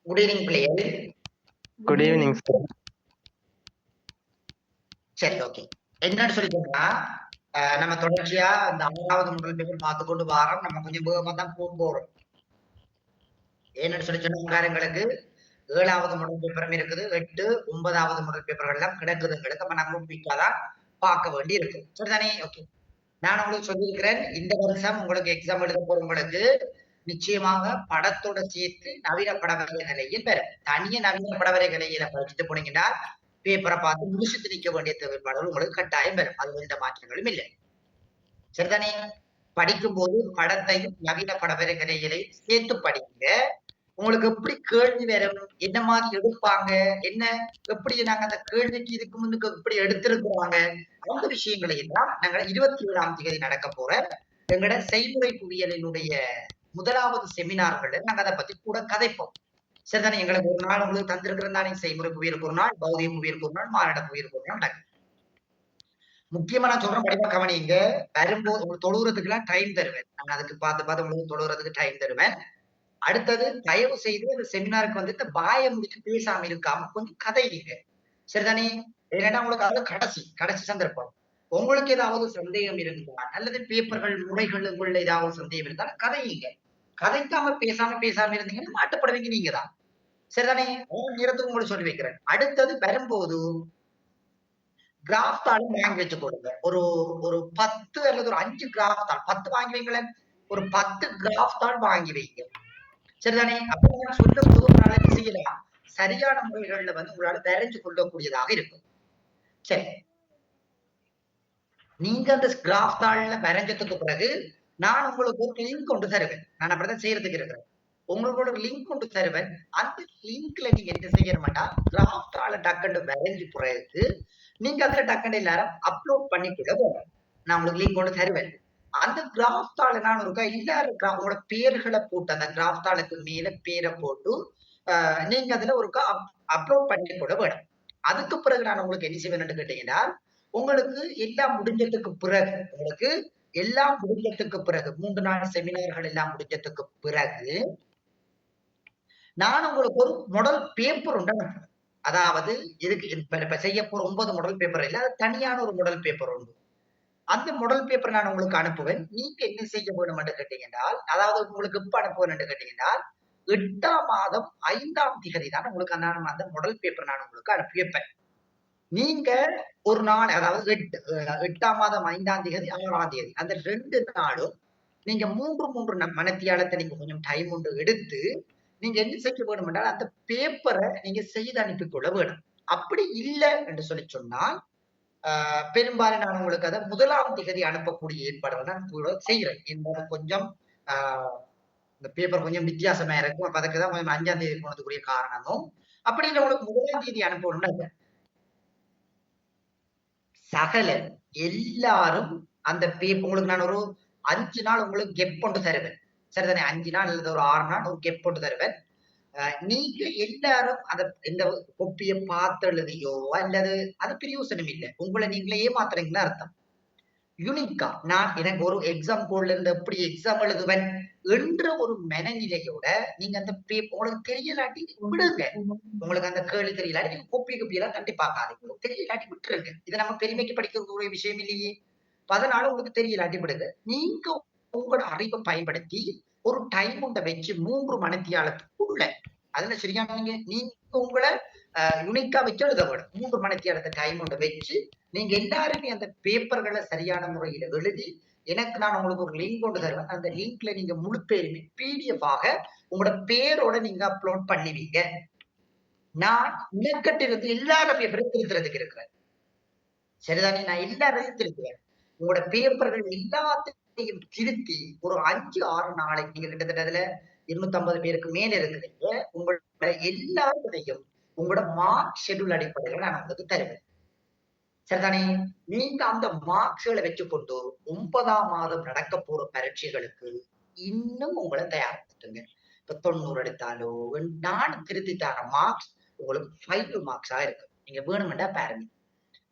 Good evening பிள்ளைகள். Good evening sir. சரி, okay. என்னன்னு சொல்லிட்டோம்னா நம்ம தொடர்ச்சியா இந்த 6வது முதல் பேப்பர் பார்த்து கொண்டு வாரம் நம்ம கொஞ்சம் வேகமா தான் போறோம். ஏன்னு சொல்லி சொன்னங்களுக்கு 7வது முதல் பேப்பரும் இருக்குது, 8, 9வது முதல் பேப்பர்கள் எல்லாம் கிடக்குதுங்களுக்கு. அப்ப நம்ம குயிக்காதான் பார்க்க வேண்டி இருக்கு. சரிதானே? ஓகே. நான் உங்களுக்கு சொல்லியிருக்கிறேன், இந்த வருஷம் உங்களுக்கு எக்ஸாம் எழுத போறவங்களுக்கு நிச்சயமாக படத்தோட சேர்த்து நவீன படவரை நிலையில் பெறும். தனிய நவீன படவரை நிலையில படிச்சுட்டு போனீங்கன்னா பேப்பரை பார்த்து முடிச்சுட்டு நிற்க வேண்டிய தேவைப்பாடுகள் உங்களுக்கு கட்டாயம் பெறும். அது எந்த மாற்றங்களும் இல்லை. சரிதானே? படிக்கும் போது படத்தையும் நவீன படவரை நிலைகளை சேர்த்து படிங்க. உங்களுக்கு எப்படி கேள்வி வரும், என்ன மாதிரி எடுப்பாங்க, என்ன எப்படி நாங்க அந்த கேள்விக்கு இதுக்கு முன்னுக்கு எப்படி எடுத்திருக்கிறாங்க, அந்த விஷயங்களை எல்லாம் நாங்கள் 27ஆம் தேதி நடக்க போற எங்களோட செய்முறை புவியியலினுடைய 1வது செமினார்கள் நாங்க அதை பத்தி கூட கதைப்போம். சரிதானே? எங்களுக்கு ஒரு நாள் உங்களுக்கு தந்திருக்கிறோம் தானே, செய்முறை புவியியலுக்கு ஒரு நாள், பௌதிக புவியியலுக்கு ஒரு நாள், மானிட புவியியலுக்கு ஒரு நாள் நடக்கும். முக்கியமா நான் சொல்றேன், படிப்பா கவனிங்க. வரும்போது உங்களுக்கு தொழுகிறதுக்கு எல்லாம் டைம் தருவேன். நான் அதுக்கு பார்த்து உங்களுக்கு தொழுகிறதுக்கு டைம் தருவேன். அடுத்தது தயவு செய்து அந்த செமினாருக்கு வந்துட்டு பாய முடிச்சு பேசாம இருக்காம கொஞ்சம் கதைங்க. சரிதானே? ஏன்னா உங்களுக்கு அது கடைசி சந்தர்ப்பம். உங்களுக்கு ஏதாவது சந்தேகம் இருந்தால் அல்லது பேப்பர்கள் முறைகள் உள்ள ஏதாவது சந்தேகம் இருந்தால் கதையுங்க. கதைக்காம பேசாம இருந்தீங்கன்னா மாட்டப்படுவீங்க நீங்க தான். சரிதானே? நேரத்துக்கு உங்களுக்கு சொல்லி வைக்கிறேன். அடுத்தது வரும்போது கிராஃப் தாளும் வாங்கி வச்சு கொடுங்க. ஒரு 10 அல்லது ஒரு 5 கிராஃப் தாள், 10 வாங்கி வைங்களேன். ஒரு 10 கிராஃப் தாள் வாங்கி வைங்க. சரிதானே? அப்ப நான் சொல்ல போது உங்களால என்ன செய்யலாம், சரியான முறைகள்ல வந்து உங்களால வரைஞ்சு கொள்ளக்கூடியதாக இருக்கும். சரி, நீங்க அந்த கிராஃப் தாள்ல வரைஞ்சதுக்கு பிறகு நான் உங்களுக்கு ஒரு லிங்க் கொண்டு தருவேன். நான் அப்படிதான் செய்யறதுக்கு இருக்கிறேன். உங்களுக்கு ஒரு லிங்க் கொண்டு தருவேன். அந்த லிங்க்ல நீங்க என்ன செய்யணும்னா கிராஃப் தாளை டக்குன்னு வரைஞ்சு பிறகு நீங்க அதுல டக்குன்னு எல்லாரும் அப்லோட் பண்ணி கூட போகணும். நான் உங்களுக்கு லிங்க் கொண்டு தருவேன். அந்த கிராஃப் தாளை நான் இருக்கா எல்லாரும் உங்களோட பேர்களை போட்டு அந்த கிராஃப் தாளுக்கு மேல பேரை போட்டு நீங்க அதுல ஒருக்கா அப்லோட் பண்ணி கூட வேணும். அதுக்கு பிறகு நான் உங்களுக்கு என்ன செய்வேன்னு கேட்டீங்கன்னா, உங்களுக்கு எல்லாம் முடிஞ்சதுக்கு பிறகு 3 நாள் செமினார்கள் எல்லாம் முடிஞ்சதுக்கு பிறகு நான் உங்களுக்கு ஒரு மாடல் பேப்பர் உண்டு அனுப்புவேன். அதாவது இதுக்கு இப்ப செய்ய போற 9 மாடல் பேப்பர் இல்ல, அது தனியான ஒரு மாடல் பேப்பர் உண்டு. அந்த மாடல் பேப்பர் நான் உங்களுக்கு அனுப்புவேன். நீங்க என்ன செய்ய வேணும் என்று கேட்டீங்கன்னா, அதாவது உங்களுக்கு எப்ப அனுப்புவேன் என்று கேட்டீங்கன்னா, 8ஆம் மாதம் 5ஆம் தேதி தான் உங்களுக்கு அந்த மாடல் பேப்பர் நான் உங்களுக்கு அனுப்பி வைப்பேன். நீங்க ஒரு நாள், அதாவது 8ஆம் மாதம் 5ஆம் தேதி 6ஆம் தேதி அந்த 2 நாளும் நீங்க 3 மணித்தியாலத்தை நீங்க கொஞ்சம் டைம் ஒன்று எடுத்து நீங்க என்ன செய்ய வேணும் என்றால் அந்த பேப்பரை நீங்க செய்து அனுப்பி கொள்ள வேணும். அப்படி இல்லை என்று சொல்லி சொன்னால் பெரும்பாலும் நான் உங்களுக்கு அதை 1ஆம் தேதி அனுப்பக்கூடிய ஏற்பாடுகள் நான் கூட செய்யறேன். என்பது கொஞ்சம் இந்த பேப்பர் கொஞ்சம் வித்தியாசமா இருக்கும். அப்ப அதுக்குதான் கொஞ்சம் 5ஆம் தேதி போனதுக்குரிய காரணமும். அப்படி இல்லை உங்களுக்கு 1ஆம் தேதி அனுப்பணும்னா சகல எல்லாரும் அந்த பேப்பர் உங்களுக்கு நான் ஒரு 5 நாள் உங்களுக்கு கெப் கொண்டு தருவேன். சரிதானே? 5 நாள் அல்லது ஒரு 6 நாள் ஒரு கெப் கொண்டு தருவேன். நீங்க எல்லாரும் இந்த கொப்பியை பார்த்து எழுதியோ அல்லது அது பிரயோசனம் இல்லை. உங்களை நீங்களே ஏமாத்துறீங்கன்னு அர்த்தம். யூனிக்கா நான் எனக்கு ஒரு எக்ஸாம் கோட்ல இருந்து எப்படி எக்ஸாம் எழுதுவேன் என்ற ஒரு மனநிலையோட நீங்க அந்த பேப்பர் உங்களுக்கு தெரியலாட்டி விடுங்க. உங்களுக்கு அந்த கேள்வி தெரியலாட்டி நீங்க கொப்பி எல்லாம் தட்டி பார்க்காதீங்க. தெரியலாட்டி விட்டுருங்க. இதை நம்ம பெருமைக்கு படிக்கக்கூடிய விஷயம் இல்லையே. அதனால உங்களுக்கு தெரியலாட்டி விடுங்க. நீங்க உங்களோட அறிவை பயன்படுத்தி ஒரு டைம் ஒன்றை வச்சு 3 மணித்தியாலத்துக்குள்ள அதுல சரியான நீங்க உங்களை யுனிக்கா வச்சு எழுத வேணும். 3 மணித்தியாலத்தை டைம் ஒன்றை வச்சு நீங்க எல்லாருமே அந்த பேப்பர்களை சரியான முறையில எழுதி எனக்கு நான் உங்களுக்கு ஒரு லிங்க் கொண்டு தருவேன். அந்த லிங்க்ல நீங்க முழு பேருமே பிடிஎஃப் ஆக உங்களோட பேரோட நீங்க அப்லோட் பண்ணுவீங்க. நான் இலக்கட்டிலிருந்து எல்லார பேப்பரையும் திருத்துறதுக்கு இருக்கிறேன். சரிதானே? நான் எல்லாரையும் திருத்துவேன். உங்களோட பேப்பர்கள் எல்லாத்தையும் திருத்தி ஒரு 5-6 நாளைக்கு நீங்க கிட்டத்தட்ட அதுல 250 பேருக்கு மேல இருக்கிறீங்க. உங்களோட எல்லாத்தையும் உங்களோட மார்க் ஷெட்யூல் அடிப்படையில் நான் உங்களுக்கு தருவேன். சரிதானே? நீங்க அந்த மார்க்ஸ்களை வச்சுக்கொண்டு 9ஆம் மாதம் நடக்க போற பரீட்சைகளுக்கு இன்னும் உங்களை தயார்படுத்துங்க. இப்ப 90 எடுத்தாலோ நான் திருத்தி தர மார்க்ஸ் உங்களுக்கு 5 மார்க்ஸா இருக்கு. நீங்க வேணுமெண்டா பாருங்க.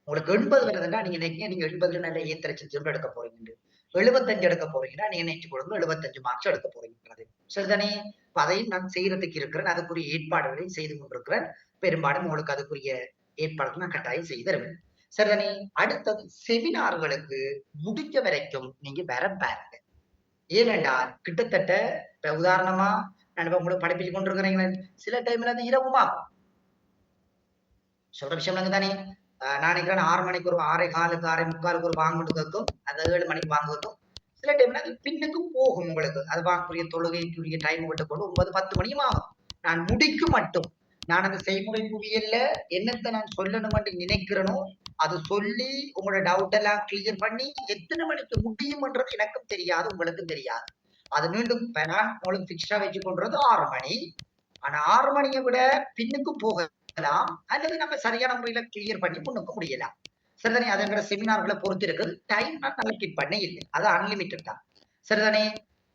உங்களுக்கு 80 வருதுன்னா நீங்க நினைக்கிறீங்க நீங்க 80ல நல்ல ஏத்தரிச்சு எடுக்க போறீங்க. 75 எடுக்க போறீங்கன்னா நீங்க நினைச்சு கொடுங்க 75 மார்க்ஸ் எடுக்க போறீங்க. சரிதானே? அதையும் நான் செய்யறதுக்கு இருக்கிறேன். அதுக்குரிய ஏற்பாடுகளையும் செய்து கொண்டிருக்கிறேன். பெரும்பாலும் உங்களுக்கு அதுக்குரிய ஏற்பாடுகள் நான் கட்டாயம் செய்து தருவேன். சரிதானே? அடுத்தது செமினார்களுக்கு முடிஞ்ச வரைக்கும் நீங்க வர பாருங்க. ஏனென்றால் கிட்டத்தட்ட இப்ப உதாரணமா நான் இப்ப உங்களுக்கு படிப்பிச்சு கொண்டிருக்கிறீங்களே, சில டைம்ல அது இரவுமா சொல்ற விஷயம் தானே. நான் நினைக்கிறேன் 6 மணிக்கு ஒரு 6:15க்கு 6:45க்கு ஒரு வாங்கணும் கேட்கும். அது 7 மணிக்கு வாங்க வைக்கும். சில டைம்ல அது பின்னுக்கும் போகும் உங்களுக்கு. அது வாங்கக்கூடிய தொழுகைக்குரிய டைம் விட்டு கொண்டு 9, 10 மணியும் ஆகும். நான் முடிக்கு மட்டும் நான் அந்த செய்முறை புவியியல்ல என்னத்தை நான் சொல்லணும் என்று நினைக்கிறேனோ அது சொல்லி உங்களோட டவுட் எல்லாம் கிளியர் பண்ணி எத்தனை மணிக்கு முடியும்ன்றது எனக்கும் தெரியாது, உங்களுக்கும் தெரியாது. அது மீண்டும் நான் உங்களுக்கு பிக்ஸா வச்சு கொண்டது 6 மணி. ஆனா 6 மணியை விட பின்னுக்கு போகலாம் அல்லது நம்ம சரியான முறையில கிளியர் பண்ணி முன்னுக்கு முடியலாம். சரிதானே? அதுங்கிற செமினார்களை பொறுத்து இருக்குது. டைம் நான் அலோகேட் பண்ண இல்லை. அது அன்லிமிட்டட் தான். சரிதானே?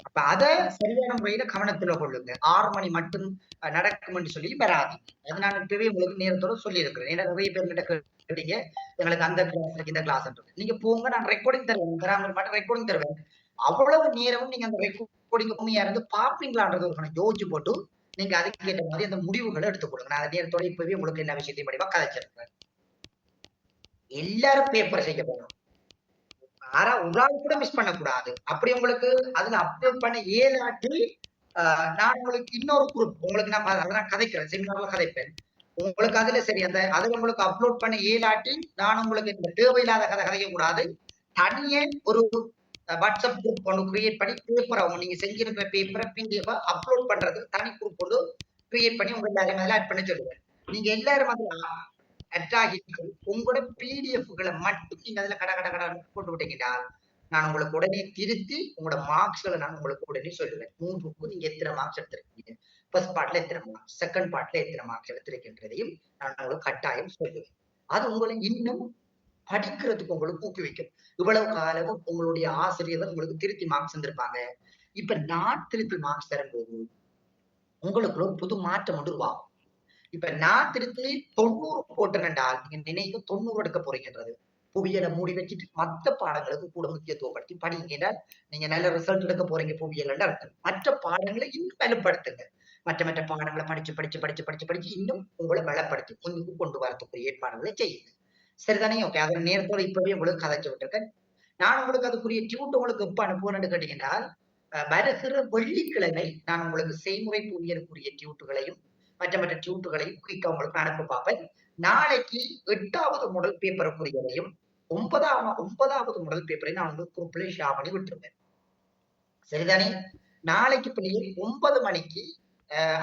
அப்ப அதை சரியான முறையில கவனத்துல கொள்ளுங்க. 6 மணி மட்டும் நடக்கும்னு சொல்லி வராது. அது நான் இப்பவே உங்களுக்கு நேரத்தோட சொல்லி இருக்கிறேன். ஏன்னா நிறைய பேர் கிட்ட கேட்டீங்க எங்களுக்கு அந்த கிளாஸ் இந்த கிளாஸ் நீங்க போங்க, நான் ரெக்கார்டிங் தருவேன். தராமல் மட்டும் ரெக்கார்டிங் தருவேன். அவ்வளவு நேரமும் நீங்க அந்த ரெக்கார்டிங் உண்மையா இருந்து பாப்பீங்களான்றது ஒரு யோசிச்சு போட்டு நீங்க அதுக்கு ஏற்ற மாதிரி அந்த முடிவுகளை எடுத்துக் கொடுங்க. நான் நேரத்தோட இப்பவே உங்களுக்கு எல்லா விஷயத்தையும் படிவா கதைச்சிருக்கேன். எல்லாரும் பேப்பர் செய்ய போறோம். ஆனா ஒரு ஆள் கூட மிஸ் பண்ணக்கூடாது. அப்படி உங்களுக்கு அதுல அப்லோட் பண்ண இயலாட்டி நான் உங்களுக்கு இன்னொரு குரூப் உங்களுக்கு நான் கதைக்கிறேன், செமினார்ல கதைப்பேன். உங்களுக்கு அதுல சரி அந்த அதுல உங்களுக்கு அப்லோட் பண்ண இயலாட்டி நான் உங்களுக்கு இந்த தேவையில்லாத கதை கதைக்க கூடாது. தனியே ஒரு வாட்ஸ்அப் குரூப் ஒன்று கிரியேட் பண்ணி பேப்பரை நீங்க செஞ்சிருக்கிற பேப்பரை பிடிஎஃப் அப்லோட் பண்றதுக்கு தனி குரூப் ஒன்று கிரியேட் பண்ணி உங்க எல்லாரும் அதில் ஆட் பண்ண சொல்லுவேன். நீங்க எல்லாரும் அதில் ஆட் ஆகிட்டு உங்களோட பிடிஎஃப்களை மட்டும் நீங்க அதுல கட கட கட போட்டு விட்டீங்கன்னா நான் உங்களுக்கு உடனே திருத்தி உங்களோட மார்க்ஸ்களை நான் உங்களுக்கு உடனே சொல்லுவேன். 3க்கு நீங்க எத்தனை மார்க்ஸ் எடுத்திருக்கீங்க, ஃபர்ஸ்ட் பார்ட்ல எத்தனை மார்க்ஸ், செகண்ட் பார்ட்ல எத்தனை மார்க்ஸ் எடுத்திருக்கின்றதையும் நான் உங்களுக்கு கட்டாயம் சொல்லுவேன். அது உங்களை இன்னும் படிக்கிறதுக்கு உங்களுக்கு ஊக்குவிக்கும். இவ்வளவு காலமும் உங்களுடைய ஆசிரியர்கள் உங்களுக்கு திருத்தி மார்க்ஸ் தந்திருப்பாங்க. இப்ப நான் திருத்தி மார்க்ஸ் தரும்போது உங்களுக்கு ஒரு புது மாற்றம் ஒன்று உருவாகும். இப்ப நான் திருத்தி 90 போட்டேன்னால் நீங்க நினைவு 90 எடுக்க போறீங்கன்றது. புவியியலை மூடி வச்சுட்டு மற்ற பாடங்களுக்கு கூட முக்கியத்துவப்படுத்தி படிங்க. என்றால் நீங்க நல்ல ரிசல்ட் எடுக்க போறீங்க புவியியல் அர்த்தம். மற்ற பாடங்களை இன்னும் வலுப்படுத்துங்க. மற்ற பாடங்களை படிச்சு இன்னும் உங்களை பலப்படுத்தி முன்னுக்கு கொண்டு வரத்துக்குரிய ஏற்பாடுகளை செய்யுங்க. சரிதானே? ஓகே. அதை நேரத்தோட இப்பவே உங்களுக்கு கதைச்சு விட்டுருக்கேன். நான் உங்களுக்கு அதுக்குரிய டியூட் உங்களுக்கு எப்ப அனுப்புவேன்னு கேட்டீங்கன்னா வருகிற வெள்ளிக்கிழமை நான் உங்களுக்கு செய்முறை புவியலுக்குரிய டியூட்டுகளையும் மற்ற டியூட்டுகளையும் குயிக்கா உங்களுக்கு அனுப்ப பார்ப்பேன். நாளைக்கு 8வது முதல் பேப்பருக்குரியதையும் 9வது முதல் பேப்பரை நான் உங்களுக்கு குரூப்ல ஷேர் பண்ணி விட்டுருவேன். சரிதானே? நாளைக்கு பிள்ளைகள் 9 மணிக்கு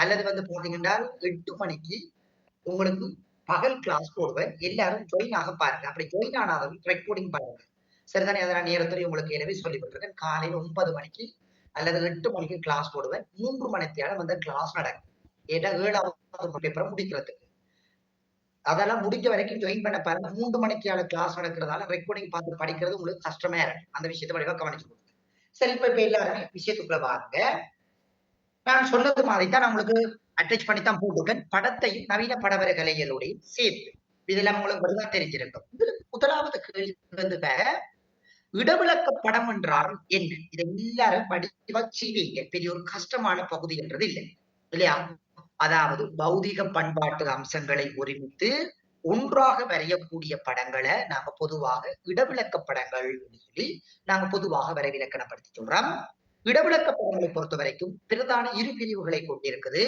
அல்லது பாத்தீங்கன்னா 8 மணிக்கு உங்களுக்கு பகல் கிளாஸ் போடுவேன். எல்லாரும் ஜாயின் ஆக பாருங்க. அப்படி ஜாயின் ஆனாலும் ரெக்கார்டிங் பாருங்க. சரிதானே? அதை நான் நேரத்துல உங்களுக்கு எனவே சொல்லி விட்டுருக்கேன். காலையில 9 மணிக்கு அல்லது 8 மணிக்கு கிளாஸ் போடுவேன். 3 மணித்தியாலம் அந்த கிளாஸ் நடக்கும். ஏன்னா 7வது பேப்பரை முடிக்கிறதுக்கு. அதெல்லாம் முடிஞ்ச வரைக்கும் ஜாயின் பண்ண பாருங்க. 3 மணித்தியால கிளாஸ் நடக்கிறதால ரெக்கார்டிங் பார்த்து படிக்கிறது உங்களுக்கு கஷ்டமா இருக்கும். அந்த விஷயத்தை வழிவா கவனிச்சு கொடுங்க. சரி, இப்ப எல்லாருமே விஷயத்துக்குள்ள வாங்க. நான் சொன்னது மாதிரிதான் நான் உங்களுக்கு அட்டாச் பண்ணித்தான் போட்டுக்கேன். படத்தையும் நவீன படவர கலைகளோடையும் சேர்த்து இதெல்லாம் உங்களுக்கு வருதா தெரிஞ்சிருக்கும். இதுல முதலாவது கேள்வி இடவிலக்க படம் என்றால் என்ன? இதை எல்லாரும் படிவா செய்வீங்க. பெரிய ஒரு கஷ்டமான பகுதி என்றது இல்லை இல்லையா? அதாவது பௌதிக பண்பாட்டு அம்சங்களை ஒருமித்து ஒன்றாக வரையக்கூடிய படங்களை நாங்க பொதுவாக இடவிலக்க படங்கள் சொல்லி நாங்க பொதுவாக வரைவிலக்கணப்படுத்தி சொல்றோம். இடவிலக்க படங்களை பொறுத்த வரைக்கும் பிரதான இரு பிரிவுகளை கொண்டிருக்குது.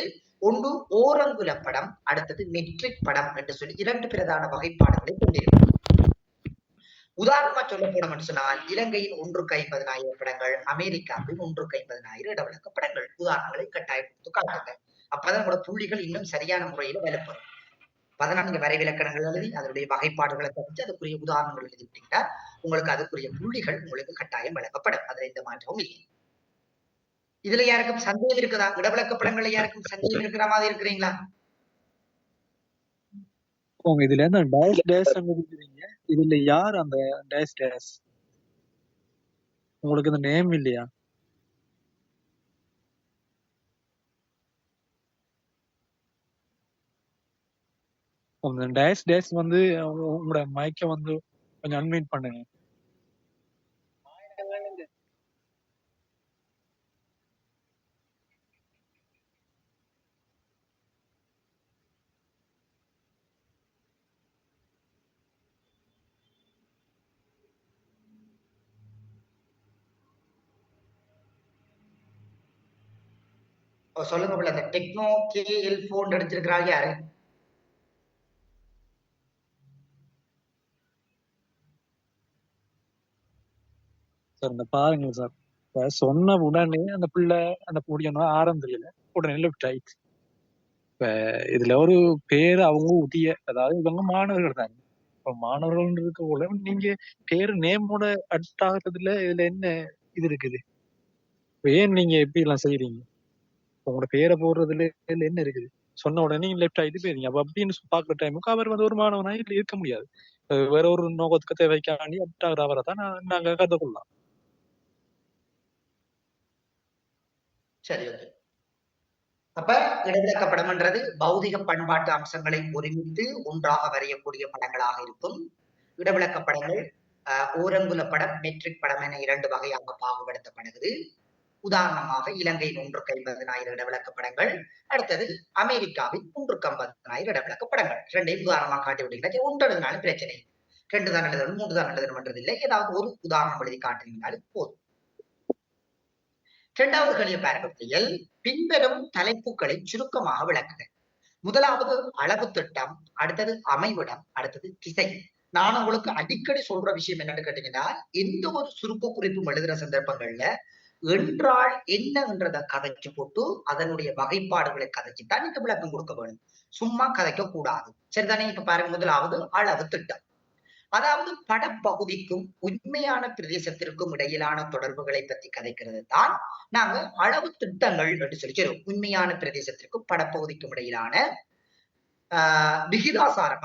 ஒன்று ஓரங்குல படம், அடுத்தது மெட்ரிக் படம் என்று சொல்லி 2 பிரதான வகைப்பாடுகளை கொண்டிருக்கு. உதாரணமா சொல்ல போனோம்னு சொன்னால் இலங்கையின் 1/50,000 படங்கள், அமெரிக்காவின் 1/50,000 இடவிலக்க படங்கள். உதாரணங்களை கட்டாயம் காட்டுங்க. அப்பதான் உங்களோட புள்ளிகள் இன்னும் சரியான முறையில வலுப்படும். 14 வரைவிலக்கணங்கள் எழுதி அதனுடைய வகைப்பாடுகளை தெரிஞ்சு அதுக்குரிய உதாரணங்கள் எழுதி விட்டீங்கன்னா உங்களுக்கு அதுக்குரிய புள்ளிகள் உங்களுக்கு கட்டாயம் வழங்கப்படும். அதுல எந்த மாற்றமும் இல்லை. இதுல யாருக்கும் சந்தேகம் இருக்குதா? இடவிலக்க படங்கள்ல யாருக்கும் சந்தேகம் இருக்கிற மாதிரி இருக்கிறீங்களா? இதுல என்ன டேஷ் டேஷ் இருக்கிறீங்க? இதுல யார் அந்த டேஷ் டேஷ்? உங்களுக்கு இந்த நேம் இல்லையா? அந்த டேஷ் டேஷ் உங்களோட மைக்க கொஞ்சம் அன்மியூட் பண்ணுங்க. சொல்லுங்க பிள்ளை. அந்த டெக்னோ KL போன் அடிச்சிருக்கிறாள் யாரு? சார் இந்த பாருங்க சார், இப்ப சொன்ன உடனே அந்த பிள்ளை அந்த முடியணும் ஆரம்பிக்கல, உடனே லெஃப்ட் ஆயிடுச்சு. இப்ப இதுல ஒரு பேரு அவங்க உரிய, அதாவது இவங்க மாணவர்கள் தானே. இப்ப மாணவர்கள் இருக்க போல நீங்க பேரு நேமோட அட் ஆகுறதுல இதுல என்ன இது இருக்குது? இப்ப ஏன் நீங்க எப்படி எல்லாம் செய்யறீங்க? உங்களோட பேரை போடுறதுல இதுல என்ன இருக்குது? சொன்ன உடனே நீங்க லெஃப்ட் ஆயிட்டு போயிருங்க. அப்ப அப்படின்னு பாக்குற டைமுக்கு அவர் வந்து ஒரு மாணவனா இதுல இருக்க முடியாது. வேற ஒரு நோக்கத்துக்கு தேவைக்காண்டி அட் ஆகுற அவரை தான் நாங்க கருதுகொள்ளலாம். சரி, ஓகே. அப்ப இடவிலக்க படம்ன்றது பௌதிக பண்பாட்டு அம்சங்களை ஒருமித்து ஒன்றாக வரையக்கூடிய படங்களாக இருக்கும். இடவிலக்க படங்கள் ஓரங்குல படம், மெட்ரிக் படம் என 2 வகையாக பாகுபடுத்தப்படுகிறது. உதாரணமாக இலங்கையின் 150,000 இடவிலக்க படங்கள், அடுத்தது அமெரிக்காவின் 350,000 இடவிலக்க படங்கள். 2ஐயும் உதாரணமாக காட்டி விட்டீங்கன்னா ஒன்று எழுதினாலும் பிரச்சனை. 2 தான் எழுதணும், 3 தான் எழுதணும்ன்றது இல்லை. ஏதாவது ஒரு உதாரணம் எழுதி காட்டினாலும் போதும். 2வது கேள்வி பாருங்க பிள்ளைகள். பின்வரும் தலைப்புகளை சுருக்கமாக விளக்குக. முதலாவது அளவு திட்டம், அடுத்தது அமைவிடம், அடுத்தது திசை. நான் உங்களுக்கு அடிக்கடி சொல்ற விஷயம் என்னன்னு கேட்டீங்கன்னா, எந்த ஒரு சுருக்க குறிப்பும் எழுதுற சந்தர்ப்பங்கள்ல என்றால் என்ன என்றதை கதைச்சு போட்டு அதனுடைய வகைப்பாடுகளை கதைச்சுதான் நீங்க விளக்கம் கொடுக்க வேணும். சும்மா கதைக்க கூடாது. சரிதானே? இப்ப பாருங்க, முதலாவது அளவு திட்டம். அதாவது படப்பகுதிக்கும் உண்மையான பிரதேசத்திற்கும் இடையிலான தொடர்புகளை பற்றி கதைக்கிறது தான் நாங்க அளவு திட்டங்கள் என்று சொல்லி சொல்லுவோம். உண்மையான பிரதேசத்திற்கும் படப்பகுதிக்கும் இடையிலான விகிதாசாரம்,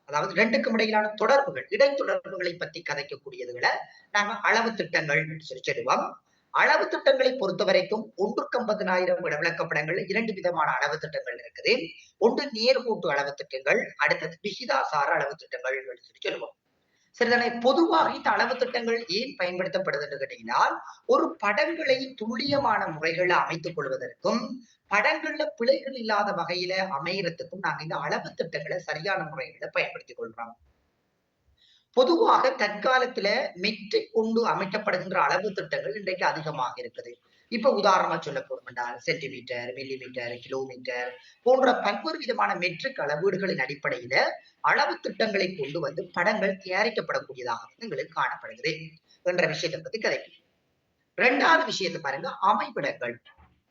அதாவது ரெண்டுக்கும் இடையிலான தொடர்புகள், இடைத்தொடர்புகளை பற்றி கதைக்கக்கூடியதுகளை நாங்க அளவு திட்டங்கள் என்று சொல்லி சொல்லுவோம். அளவு திட்டங்களை பொறுத்த வரைக்கும் 150,000 இடவிலக்கப்படங்கள் 2 விதமான அளவு திட்டங்கள் இருக்குது. ஒன்று நேர்கோட்டு அளவு திட்டங்கள், அடுத்தது விகிதாசார அளவு திட்டங்கள் என்று சொல்லி சொல்லுவோம். சரிதானே? பொதுவாக இந்த அளவு திட்டங்கள் ஏன் பயன்படுத்தப்படுது என்று கேட்டீங்கன்னா, ஒரு படங்களை துல்லியமான முறைகளை அமைத்துக் கொள்வதற்கும் படங்கள்ல பிழைகள் இல்லாத வகையில அமையறதுக்கும் நாங்க இந்த அளவு திட்டங்களை சரியான முறைகளை பயன்படுத்திக் கொள்றோம். பொதுவாக தற்காலத்துல மெட்ரிக் கொண்டு அமைக்கப்படுகின்ற அளவு திட்டங்கள் இன்றைக்கு அதிகமாக இருக்குது. இப்ப உதாரணமா சொல்ல போனோம்னால் சென்டிமீட்டர், மில்லிமீட்டர், கிலோமீட்டர் போன்ற பல்வேறு விதமான மெட்ரிக் அளவீடுகளின் அடிப்படையில அளவு திட்டங்களை கொண்டு வந்து படங்கள் தயாரிக்கப்படக்கூடியதாக எங்களுக்கு காணப்படுகிறது என்ற விஷயத்தை பத்தி கதைக்கும். 2வது விஷயத்தை பாருங்க, அமைவிடங்கள்.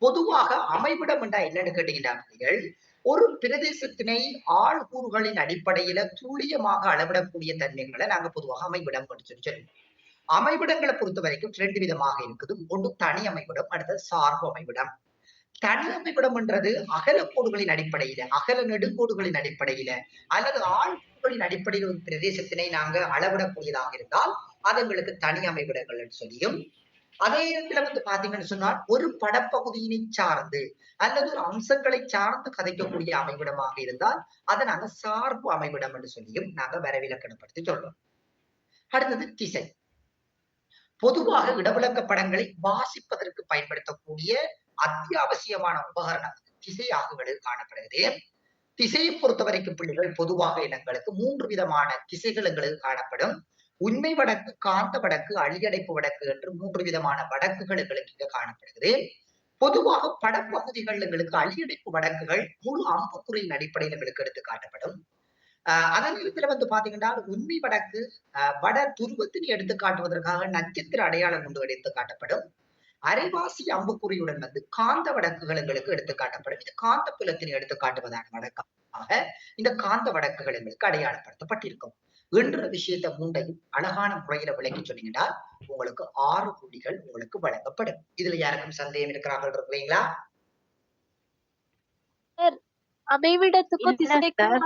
பொதுவாக அமைவிடம் என்றா என்னன்னு கேட்டீங்கன்னா, ஒரு பிரதேசத்தினை ஆள்கூறுகளின் அடிப்படையில துல்லியமாக அளவிடக்கூடிய தன்மைகளை நாங்க பொதுவாக அமைவிடம் என்று சொல்லி சொல்லுவோம். அமைவிடங்களை பொறுத்த வரைக்கும் 2 விதமாக இருக்குது. ஒன்று தனி அமைவிடம், அடுத்தது சார்பு அமைவிடம். தனி அமைவிடம் என்றது அகலக்கோடுகளின் அடிப்படையில, அகல நெடுங்கோடுகளின் அடிப்படையில அல்லது ஆழ்கூறுகளின் அடிப்படையில் ஒரு பிரதேசத்தினை நாங்க அளவிடக்கூடியதாக இருந்தால் அது எங்களுக்கு தனி அமைவிடங்கள் என்று சொல்லியும், அதே இடத்துல வந்து பாத்தீங்கன்னு சொன்னால் ஒரு படப்பகுதியினை சார்ந்து அல்லது ஒரு அம்சங்களை சார்ந்து கதைக்கக்கூடிய அமைவிடமாக இருந்தால் அதை நாங்க சார்பு அமைவிடம் என்று சொல்லியும் நாங்க வரைவிலக்கணப்படுத்தி சொல்றோம். அடுத்தது திசை. பொதுவாக இடவிலக்க படங்களை வாசிப்பதற்கு பயன்படுத்தக்கூடிய அத்தியாவசியமான உபகரணம் திசையாக காணப்படுகிறது. திசையை பொறுத்த வரைக்கும் பிள்ளைகள் பொதுவாக எங்களுக்கு 3 விதமான திசைகள் எங்களுக்கு காணப்படும். உண்மை வடக்கு, காந்த வடக்கு, அழியடைப்பு வடக்கு என்று 3 விதமான வடக்குகள் எங்களுக்கு இங்க காணப்படுகிறது. பொதுவாக படப்பகுதிகள் எங்களுக்கு அழியடைப்பு வடக்குகள் முழு அம்புக்குறியின் அடிப்படையில் எங்களுக்கு எடுத்து காட்டப்படும். அதன் இடத்துல வந்து பாத்தீங்கன்னா உண்மை வடக்கு வட துருவத்தினை எடுத்து காட்டுவதற்காக நட்சத்திர அடையாளம் கொண்டு எடுத்து காட்டப்படும். அரைவாசி அம்புக்குறியுடன் வந்து காந்த வடக்குகள் எங்களுக்கு எடுத்து காட்டப்படும். இது காந்த புலத்தினை எடுத்து காட்டுவதான வடக்காக இந்த காந்த வடக்குகள் எங்களுக்கு அடையாளப்படுத்தப்பட்டிருக்கும் என்ற விஷயத்தை 3ஐயும் அழகான முறையில விளக்கி சொன்னீங்கன்னா உங்களுக்கு 6 புள்ளிகள் உங்களுக்கு வழங்கப்படும். இதுல யாருக்கும் சந்தேகம் இருக்கிறார்கள் இருக்கிறீங்களா? அமைவிடத்துக்கும் திசைக்கும்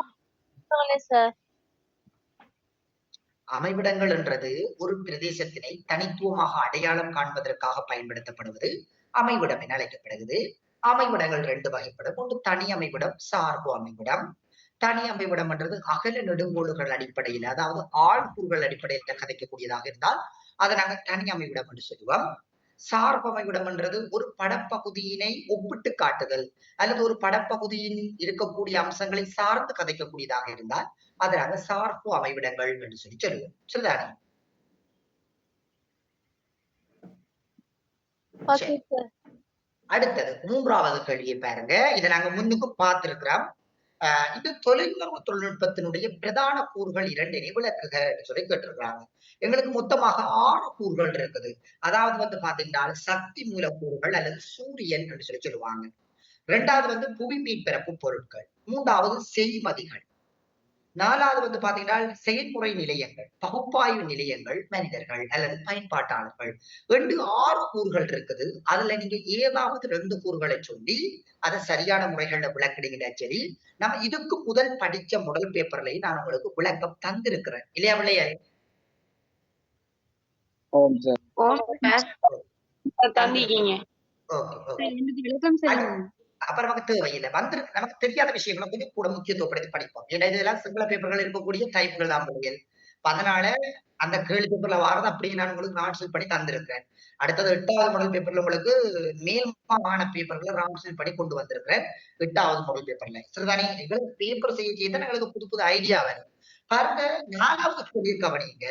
சார். அமைவிடங்கள் என்றது ஒரு பிரதேசத்தினை தனித்துவமாக அடையாளம் காண்பதற்காக பயன்படுத்தப்படுவது அமைவிடம் என அழைக்கப்படுகிறது. அமைவிடங்கள் 2 வகைப்படும். ஒன்று தனி அமைவிடம், சார்பு அமைவிடம். தனி அமைவிடம் என்றது அகல நெடுங்கோடுகள் அடிப்படையில், அதாவது ஆழ்கூறுகள் அடிப்படையில் கதைக்கக்கூடியதாக இருந்தால் அதை நாங்க தனி அமைவிடம் என்று சொல்லுவோம். சார்பு அமைவிடம் என்றது ஒரு படப்பகுதியினை ஒப்பிட்டு காட்டுதல் அல்லது ஒரு படப்பகுதியில் இருக்கக்கூடிய அம்சங்களை சார்ந்து கதைக்கக்கூடியதாக இருந்தால் அதை நாங்க சார்பு அமைவிடங்கள் என்று சொல்லி சொல்லுவோம். சரிதானே? அடுத்தது 3வது கேள்வியை பாருங்க. இதை நாங்க முன்னுக்கு பார்த்திருக்கிறோம். இந்த தொலையுணர்வு தொழில்நுட்பத்தினுடைய பிரதான கூறுகள் 2 விளக்குக என்று சொல்லி கேட்டிருக்கிறாங்க. எங்களுக்கு மொத்தமாக 6 கூறுகள் இருக்குது. அதாவது வந்து பாத்தீங்கன்னா சக்தி மூலக்கூறுகள் அல்லது சூரியன் என்று சொல்லி சொல்லுவாங்க. 2வது வந்து புவி மீட்பரப்பு பொருட்கள். 3வது செய்மதிகள். 4வது வந்து பாத்தீங்கன்னா செயல்முறை நிலையங்கள், பகுப்பாய்வு நிலையங்கள், மனிதர்கள் அல்லது பயன்பாட்டாளர்கள் என்று 6 கூறுகள் இருக்குது. அதுல நீங்க ஏதாவது 2 கூறுகளை சொல்லி அதை சரியான முறைகள்ல விளக்குனீங்கன்னா சரி. நம்ம இதுக்கு முதல் படிச்ச முதல் பேப்பர்லயும் நான் உங்களுக்கு விளக்கம் தந்திருக்கிறேன் இல்லையா பிள்ளையா? ஓம் சார். தந்திருக்கீங்க. அப்புறம் நமக்கு தேவையில்லை நமக்கு தெரியாத விஷயங்களை கொஞ்சம் கூட முக்கியத்துவப்படுத்தி படிப்போம். ஏன்னா இதெல்லாம் சிங்கள பேப்பர்கள் இருக்கக்கூடிய டைப்புகள் தான் முடியல். அதனால அந்த கேள்வி பேப்பர்ல வாரது அப்படியே நான் உங்களுக்கு ரான்சல் பண்ணி தந்திருக்கிறேன். அடுத்தது 8வது மாடல் பேப்பர்ல உங்களுக்கு மேல் மாகாண பேப்பர்களை ரான்சல் பண்ணி கொண்டு வந்திருக்கிறேன். 8வது மாடல் பேப்பர்ல சரிதானே? எங்களுக்கு பேப்பர் செய்ய செய்ய எங்களுக்கு புது புது ஐடியா வரும். பாருங்க 4வது கேள்வி கவனிங்க.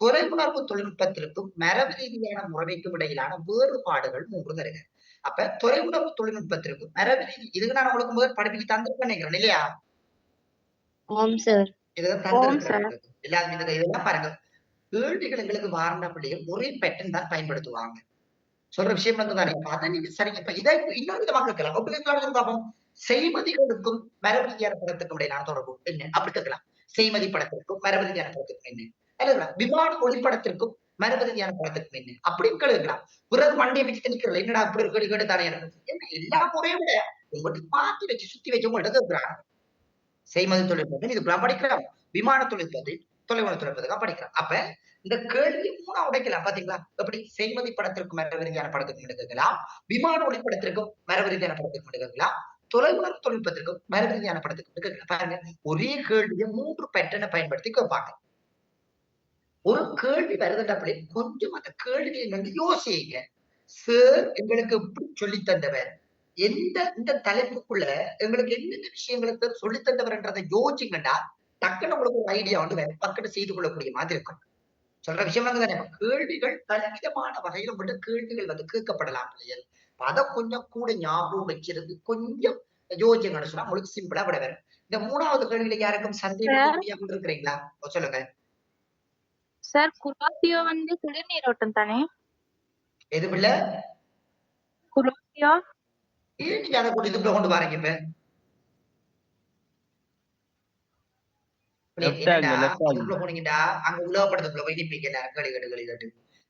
தொலையுணர்வு தொழில்நுட்பத்திற்கும் மரபு ரீதியான முறைமைக்கும் இடையிலான வேறுபாடுகள் 3 தருக. அப்ப தொலையுணர்வு தொழில்நுட்பத்திற்கும் மரபு ரீதி இதுக்கு நான் உங்களுக்கு முதல் படிப்புக்கு தந்திருப்பேன் நினைக்கிறேன் இல்லையா? இதெல்லாம் தந்திருக்கிறேன். எல்லாருமே இதெல்லாம் பாருங்க. கேள்விகள் எங்களுக்கு வார்ந்த பிள்ளைகள் ஒரே பேட்டர்ன் தான் பயன்படுத்துவாங்க. சொல்ற விஷயம் வந்து தானே அதை நீங்க சரிங்க. இப்ப இதை இன்னொரு விதமாக கேட்கலாம். அப்படி பார்ப்போம். செய்மதிகளுக்கும் மரபு ரீதியான படத்துக்கும் இடையிலான தொடர்பு என்ன அப்படி கேட்கலாம். செய்மதி படத்திற்கும் மரபு ரீதியான படத்துக்கும் என்ன? விமான ஒளிப்படத்திற்கும் மரபு ரீதியான படத்துக்கும் என்ன அப்படின்னு கேட்கலாம். பிறகு மண்டையை வச்சு திணிக்கிறது என்னடா அப்படி ஒரு கேள்வி கேட்டு தானே என்ன எல்லா முறையும் விட உங்களுக்கு மாத்தி வச்சு சுத்தி வச்சு உங்கள்கிட்ட கேட்கிறாங்க. செய்மதி தொழில்நுட்பத்தில் இதுக்கெல்லாம் படிக்கிறோம். விமான தொழில்நுட்பத்தில் தொலைவுணர்வு தொழில்நுட்பத்துக்காக படிக்கிறோம். அப்ப இந்த கேள்வி 3 உடைக்கலாம் பாத்தீங்களா? எப்படி செய்மதி படத்திற்கும் மரபு ரீதியான படத்துக்கும் கேட்கலாம், விமான ஒளிப்படத்திற்கும் மரபு ரீதியான படத்துக்கும் கேட்கலாம், தொலைவுணர்வு தொழில்நுட்பத்திற்கும் மரபு ரீதியான படத்துக்கும் கேட்கலாம். பாருங்க ஒரே கேள்வியை 3 பேட்டர்னை பயன்படுத்தி கேட்பாங்க. ஒரு கேள்வி வருதுன்றப்படி கொஞ்சம் அந்த கேள்வியை வந்து யோசிங்க. சார் எங்களுக்கு எப்படி சொல்லி தந்தவர், இந்த தலைப்புக்குள்ள எங்களுக்கு என்னென்ன விஷயங்களுக்கு சொல்லி தந்தவர்ன்றதை யோசிச்சுங்கன்னா டக்குன்னு உங்களுக்கு ஒரு ஐடியா வந்து பக்கத்து செய்து கொள்ளக்கூடிய மாதிரி இருக்கும். சொல்ற விஷயம் தானே. கேள்விகள் பலவிதமான வகையில உங்கள்ட்ட கேள்விகள் வந்து கேட்கப்படலாம் பிள்ளைகள். அதை கொஞ்சம் கூட ஞாபகம் வச்சிருந்து கொஞ்சம் யோசிச்சுங்கன்னு சொன்னா உங்களுக்கு சிம்பிளா விட வரும். இந்த 3வது கேள்வியில யாருக்கும் சந்தேகம் இருக்கிறீங்களா சொல்லுங்க சார். குரோசியோ வந்து குளிர்நீரோட்டம் தானே? எது பிள்ளை? குரோசியோ ஏன் நீங்க அதை கொண்டு இதுக்குள்ள கொண்டு வரீங்க? இப்ப போனீங்கடா அங்க உலகப்படத்துக்குள்ள போய் நிப்பீங்க கேள்வி கேட்டு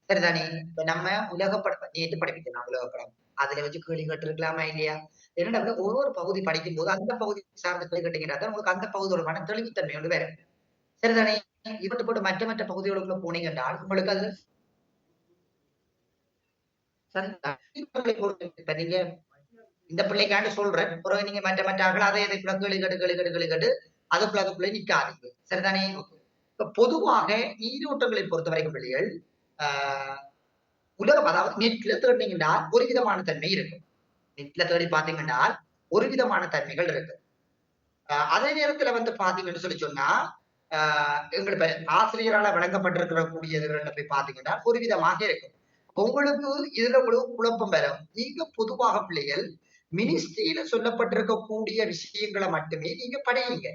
சரிதானே? இப்ப நம்ம உலகப்படம் நேற்று படிப்பிக்கலாம். உலகப்படம் அதுல வச்சு கேள்வி கேட்டு இருக்கலாமா இல்லையா? என்னடா ஒவ்வொரு பகுதி படிக்கும் போது அந்த பகுதி சார்ந்த கேள்வி கேட்டீங்கன்னா உங்களுக்கு அந்த பகுதியோட மன தெளிவுத்தன்மை வந்து வேற சரிதானே? இவட்டு போட்டு மற்ற பகுதிகளுக்குள்ள போனீங்க என்றால் உங்களுக்கு அது இப்ப நீங்க இந்த பிள்ளைக்காண்டு சொல்றேன். பிறகு நீங்க மற்ற ஆகல அதை கேள்வி கேட்டு அதுக்குள்ள நிக்காதீங்க சரிதானே? இப்ப பொதுவாக நீரோட்டங்களை பொறுத்த வரைக்கும் பிள்ளைகள் உலகம் அதாவது நெட்ல தேடினீங்கன்னா ஒரு விதமான தன்மை இருக்கும். நெட்ல தேடி பாத்தீங்கன்னா ஒரு விதமான தன்மைகள் இருக்கு. அதே நேரத்துல வந்து பாத்தீங்கன்னு சொல்லி சொன்னா எங்களுக்கு ஆசிரியரால வழங்கப்பட்டிருக்கிற கூடியதுல போய் பாத்தீங்கன்னா ஒரு விதமாக இருக்கும். உங்களுக்கு இதுல உங்களுக்கு குழப்பம் வரும். நீங்க பொதுவாக பிள்ளைகள் மினிஸ்ட்ரியில சொல்லப்பட்டிருக்கக்கூடிய விஷயங்களை மட்டுமே நீங்க படியுங்க.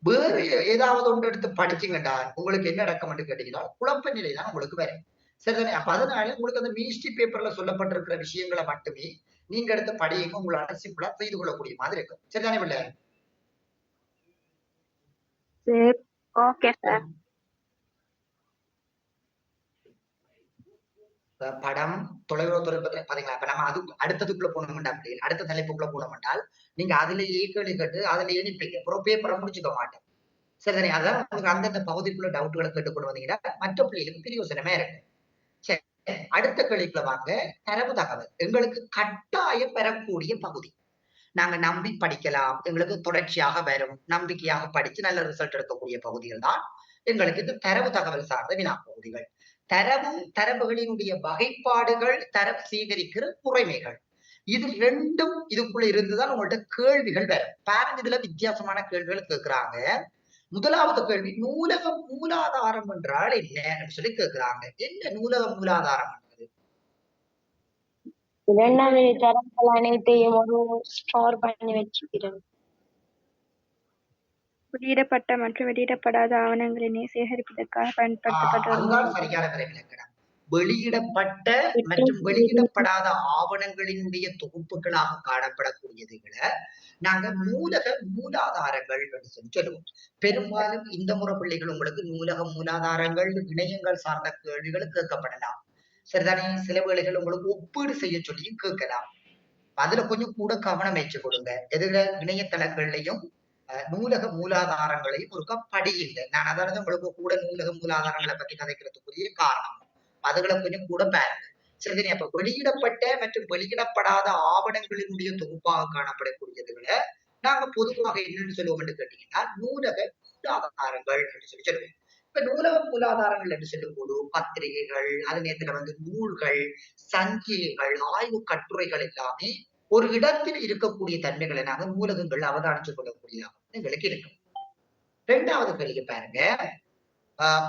வேறு ஏதாவது ஒன்று எடுத்து படிச்சீங்கடா உங்களுக்கு என்ன நடக்கும் கேட்டீங்கன்னா குழப்ப நிலை தான் உங்களுக்கு வரும் சரிதானே? அப்ப அதனால உங்களுக்கு அந்த மினிஸ்ட்ரி பேப்பர்ல சொல்லப்பட்டிருக்கிற விஷயங்களை மட்டுமே நீங்க எடுத்து படியுங்க. உங்களால சிம்பிளா செய்து கொள்ளக்கூடிய மாதிரி இருக்கும் சரிதானே பிள்ளை? Okay sir. படம் தொலைவுறவு தொழில்நுட்பத்தை பாத்தீங்களா? இப்ப நம்ம அது அடுத்ததுக்குள்ள போனோம்டா அப்படின்னு அடுத்த தலைப்புக்குள்ள போனோம்னால் நீங்க அதுலயே கேள்வி கேட்டு அதுலயே நிற்பீங்க. அப்புறம் பேப்பரை முடிச்சுக்க மாட்டேன் சரிதானே? அதான் உங்களுக்கு அந்தந்த பகுதிக்குள்ள டவுட்டுகளை கேட்டு கொண்டு வந்தீங்கன்னா மற்ற பிள்ளைகளுக்கு பிரியோசனமே இருக்கு. சரி, அடுத்த கேள்விக்குள்ள வாங்க. தரவு தகவல் எங்களுக்கு கட்டாயம் பெறக்கூடிய பகுதி. நாங்க நம்பி படிக்கலாம், எங்களுக்கு தொடர்ச்சியாக வரும், நம்பிக்கையாக படிச்சு நல்ல ரிசல்ட் எடுக்கக்கூடிய பகுதிகள் தான் எங்களுக்கு இந்த தரவு தகவல் சார்ந்த வினா பகுதிகள். தரவுகளினுடைய வகைப்பாடுகள், தரவு சேகரிக்கிற முறைமைகள், இது 2ம் இதுக்குள்ள இருந்துதான் உங்கள்ட்ட கேள்விகள் வரும். பாருங்க இதுல வித்தியாசமான கேள்விகள் கேட்கிறாங்க. முதலாவது கேள்வி நூலக மூலாதாரம் என்றால் என்ன சொல்லி கேட்கிறாங்க. என்ன நூலக மூலாதாரம்? இரண்டாம் நிலை தரங்கள் அனைத்தையும் ஒரு ஸ்டோர் பண்ணி வச்சுக்கிறது. வெளியிடப்பட்ட மற்றும் வெளியிடப்படாத ஆவணங்களினை சேகரிப்பதற்காக பயன்படுத்தப்பட்ட ஒரு அதுதான் நூல். சரியான விரைவிலக்கணம். வெளியிடப்பட்ட மற்றும் வெளியிடப்படாத ஆவணங்களினுடைய தொகுப்புகளாக காணப்படக்கூடியதுகளை நாங்க நூலக மூலாதாரங்கள் என்று சொல்லுவோம். பெரும்பாலும் இந்த முறை பிள்ளைகள் உங்களுக்கு நூலக மூலாதாரங்கள் இணையங்கள் சார்ந்த கேள்விகள் கேட்கப்படலாம். சரிதானே? சில வேளைகள் உங்களுக்கு ஒப்பீடு செய்ய சொல்லியும் கேட்கலாம். அதுல கொஞ்சம் கூட கவனம் வச்சு கொடுங்க. எதுல இணையதளங்கள்லையும் நூலக மூலாதாரங்களையும் ஒருக்கா படியுங்க. நான் அதாவது உங்களுக்கு கூட நூலக மூலாதாரங்களை பத்தி கதைக்கிறதுக்குரிய காரணம் அதுகளை கொஞ்சம் கூட பாருங்க. சரி, அப்ப வெளியிடப்பட்ட மற்றும் வெளியிடப்படாத ஆவணங்களினுடைய தொகுப்பாக காணப்படக்கூடியதுகளை நாங்க பொதுவாக என்னன்னு சொல்லுவோம் என்று கேட்டீங்கன்னா நூலக மூலாதாரங்கள் என்று சொல்லுவோம். இப்ப நூலக மூலாதாரங்கள் என்று சொல்லும் போது பத்திரிகைகள், அது நேரத்துல நூல்கள், சஞ்சிகைகள், ஆய்வு கட்டுரைகள் எல்லாமே ஒரு இடத்தில் இருக்கக்கூடிய தன்மைகளை நாங்க நூலகங்கள் அவதானித்துக் கொள்ளக்கூடியதாக எங்களுக்கு இருக்கும். இரண்டாவது கேள்வி பாருங்க.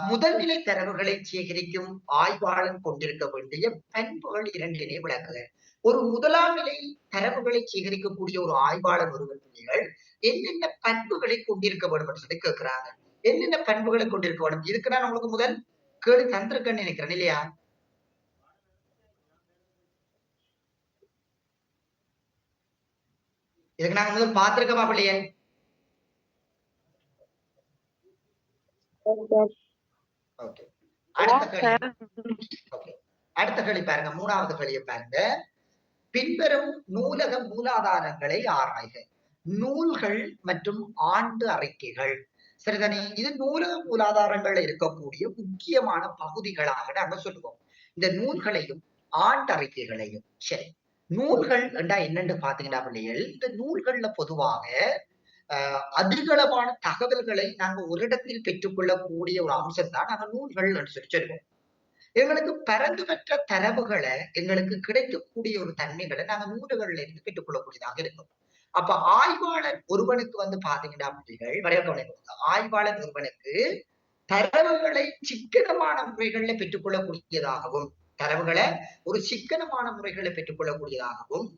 முதல்நிலை தரவுகளை சேகரிக்கும் ஆய்வாளன் கொண்டிருக்க வேண்டிய பண்புகள் இரண்டினை விளக்குக. ஒரு முதலாம் நிலை தரவுகளை சேகரிக்கக்கூடிய ஒரு ஆய்வாளர் ஒருவர் என்னென்ன பண்புகளை கொண்டிருக்க வேண்டும் என்று சொல்லி கேட்கிறாங்க. என்னென்ன பண்புகளை கொண்டிருக்க வேண்டும்? இதுக்கு நான் உங்களுக்கு முதல் கேள்வி தந்திருக்கேன்னு நினைக்கிறேன் இல்லையா? இதுக்கு நாங்க முதல் பார்த்திருக்கோமா பிள்ளையே? ஓகே, அடுத்த கேள்வி பாருங்க. மூணாவது கேள்வியை பாருங்க. பின்வரும் நூலக மூலாதாரங்களை ஆராய்க. நூல்கள் மற்றும் ஆண்டு அறிக்கைகள். சரிதானே? இது நூலக மூலாதாரங்கள்ல இருக்கக்கூடிய முக்கியமான பகுதிகளாக நாங்க சொல்லுவோம். இந்த நூல்களையும் ஆண்டு அறிக்கைகளையும். சரி, நூல்கள் என்றா என்னன்னு பாத்தீங்கன்னா பிள்ளைகள், இந்த நூல்கள்ல பொதுவாக அதிகளவான தகவல்களை நாங்க ஒரு இடத்தில் பெற்றுக்கொள்ளக்கூடிய ஒரு அம்சம் தான் நாங்க நூல்கள் என்று சொல்லி சொல்லுவோம். எங்களுக்கு பரந்து பெற்ற தரவுகளை எங்களுக்கு கிடைக்கக்கூடிய ஒரு தன்மைகளை நாங்க நூல்கள்ல இருந்து பெற்றுக்கொள்ளக்கூடியதாக இருக்கும். அப்ப ஆய்வாளர் ஒருவனுக்கு பாத்தீங்கன்னா பிள்ளைகள் ஆய்வாளர் ஒருவனுக்கு தரவுகளை சிக்கனமான முறைகள்ல பெற்றுக்கொள்ளக்கூடியதாகவும் தரவுகளை ஒரு சிக்கனமான முறைகளை பெற்றுக்கொள்ளக்கூடியதாகவும்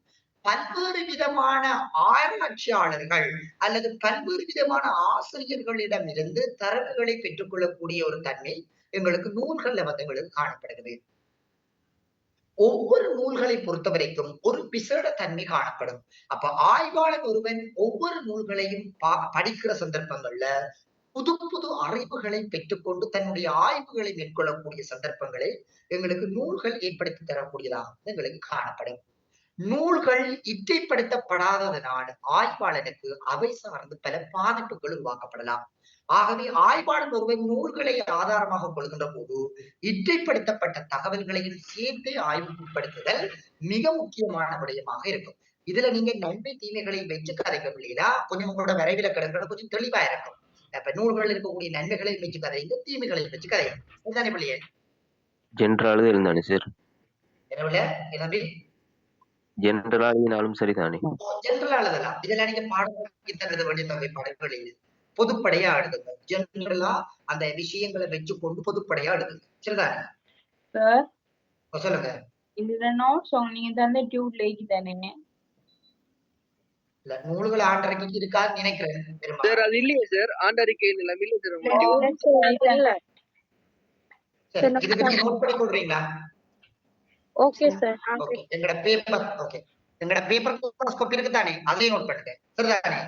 பல்வேறு விதமான ஆராய்ச்சியாளர்கள் அல்லது பல்வேறு விதமான ஆசிரியர்களிடமிருந்து தரவுகளை பெற்றுக்கொள்ளக்கூடிய ஒரு தன்மை எங்களுக்கு நூல்கள்ல எங்களுக்கு காணப்படுகிறது. ஒவ்வொரு நூல்களை பொறுத்த வரைக்கும் ஒரு விசேட தன்மை காணப்படும். அப்ப ஆய்வாளர் ஒருவன் ஒவ்வொரு நூல்களையும் படிக்கிற சந்தர்ப்பங்கள்ல புது புது அறிவுகளை பெற்றுக்கொண்டு தன்னுடைய ஆய்வுகளை மேற்கொள்ளக்கூடிய சந்தர்ப்பங்களை எங்களுக்கு நூல்கள் ஏற்படுத்தி தரக்கூடியதாக எங்களுக்கு காணப்படும். நூல்கள் இற்றைப்படுத்தப்படாததனால் ஆய்வாளனுக்கு அவை சார்ந்து பல பாதிப்புகள் உருவாக்கப்படலாம். ஆகவே ஆய்வாளர் ஒருவன் நூல்களை ஆதாரமாக கொள்கின்ற போது இற்றைப்படுத்தப்பட்ட தகவல்களையும் சேர்த்து ஆய்வுக்குட்படுத்துதல் மிக முக்கியமான விடயமாக இருக்கும். இதுல நீங்க நன்மை தீமைகளை வச்சு கதைக்கவில்லையா கொஞ்சம் உங்களோட வரைவிலக்கணங்களை கொஞ்சம் தெளிவா இருக்கும். அப்ப நூல்கள் இருக்கக்கூடிய நன்மைகளை வச்சு கதைங்க, தீமைகளை வச்சு கதைங்க. இதுதானே பிள்ளையே? ஜென்ரலாக இருந்தானே சார்? என்ன ஜென்ரலா எழுதினாலும் சரிதானே? ஜென்ரலா எழுதலாம். இதெல்லாம் நீங்க பாடத்திற்கு தரது வேண்டிய பாடங்கள் இல்லை. பொதுப்படையா எழுதுங்க. ஜென்ரலா அந்த விஷயங்களை வச்சு கொண்டு பொதுப்படையா எழுதுங்க. சரிதானே? சொல்லுங்க. இதுல நோட்ஸ் நீங்க தந்த டியூட்ல தானே? இல்ல, நூல்கள் ஆண்டறிக்கைக்கு இருக்கான்னு நினைக்கிறேன். சார் அது இல்லையே சார், ஆண்டறிக்கை இல்ல சார். இதுக்கு நோட் பண்ணி கொடுறீங்களா? Okay sir. ஓகே, எங்கட பேப்பர் ஓகே எங்கட பேப்பர் காப்பி இருக்கு தானே, அதையும் நோட் பண்ணுங்க. சரிதானே?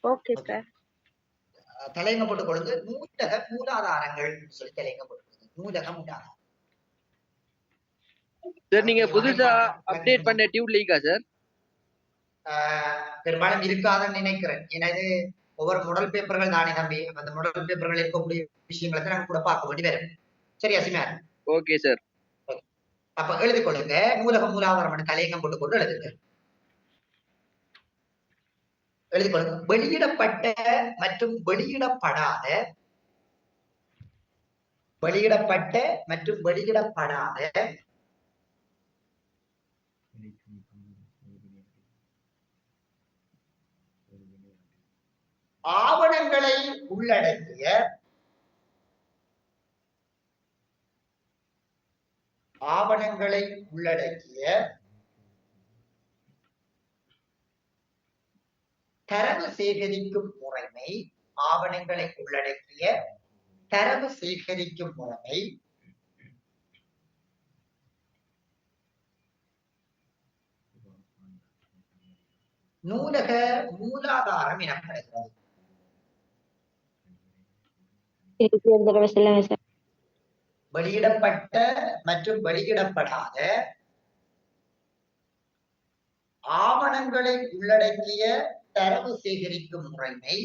Okay sir. தலையங்க போட்டுக் கொள்ளுங்க. நூலக மூலாதாரங்கள் சொல்லி தலையங்க போட்டுக்கொள்ளுங்க. நூலக மூலாதாரம். சார் நீங்க புதுசா அப்டேட் பண்ண டியூட் லீக்கா சார்? பெரும்பாலும் இருக்காதுன்னு நினைக்கிறேன். ஏன்னா இது ஒவ்வொரு மாடல் பேப்பர்கள் தானே தம்பி. அந்த மாடல் பேப்பர்கள் இருக்கக்கூடிய விஷயங்களை நம்ம கூட பார்க்க வேண்டி வரும். சரியா சிமார்? Okay sir. அப்ப எழுதி கொள்ளுங்க. நூலக மூலாதாரம் தலையங்கம் போட்டு கொண்டு எழுதுங்க. எழுதி கொள்ளுங்க. வெளியிடப்பட்ட மற்றும் வெளியிடப்படாத ஆவணங்களை உள்ளடக்கிய ஆவணங்களை உள்ளடக்கிய தரவு சேகரிக்கும் முறைமை, ஆவணங்களை உள்ளடக்கிய தரவு சேகரிக்கும் முறைமை நூலக மூலாதாரம் எனப்படுகிறது. வெளியிடப்பட்ட மற்றும் வெளியிடப்படாத ஆவணங்களை உள்ளடக்கிய தரவு சேகரிக்கும் முறைமை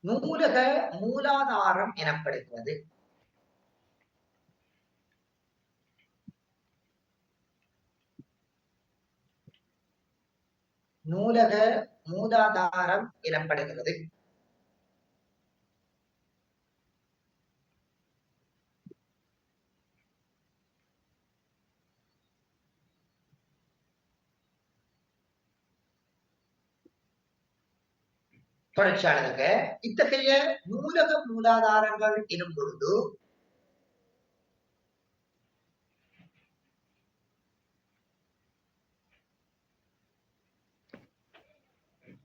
நூலக மூலாதாரம் எனப்படுகிறது. நூலக மூலாதாரம் எனப்படுகிறது. தொடர்ச்சியாளராக இத்தகைய நூலக மூலாதாரங்கள் எனும் பொழுது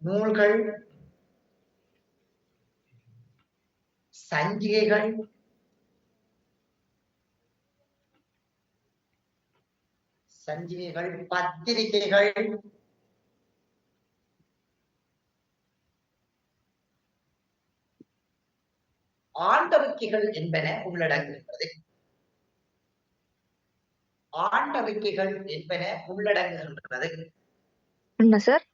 நூல்கள், சஞ்சிகைகள், பத்திரிகைகள், ஆண்டறிக்கைகள் என்பன உள்ளடங்குகின்றது. ஆண்டறிக்கைகள் என்பன உள்ளடங்குகின்றது. என்ன சார்?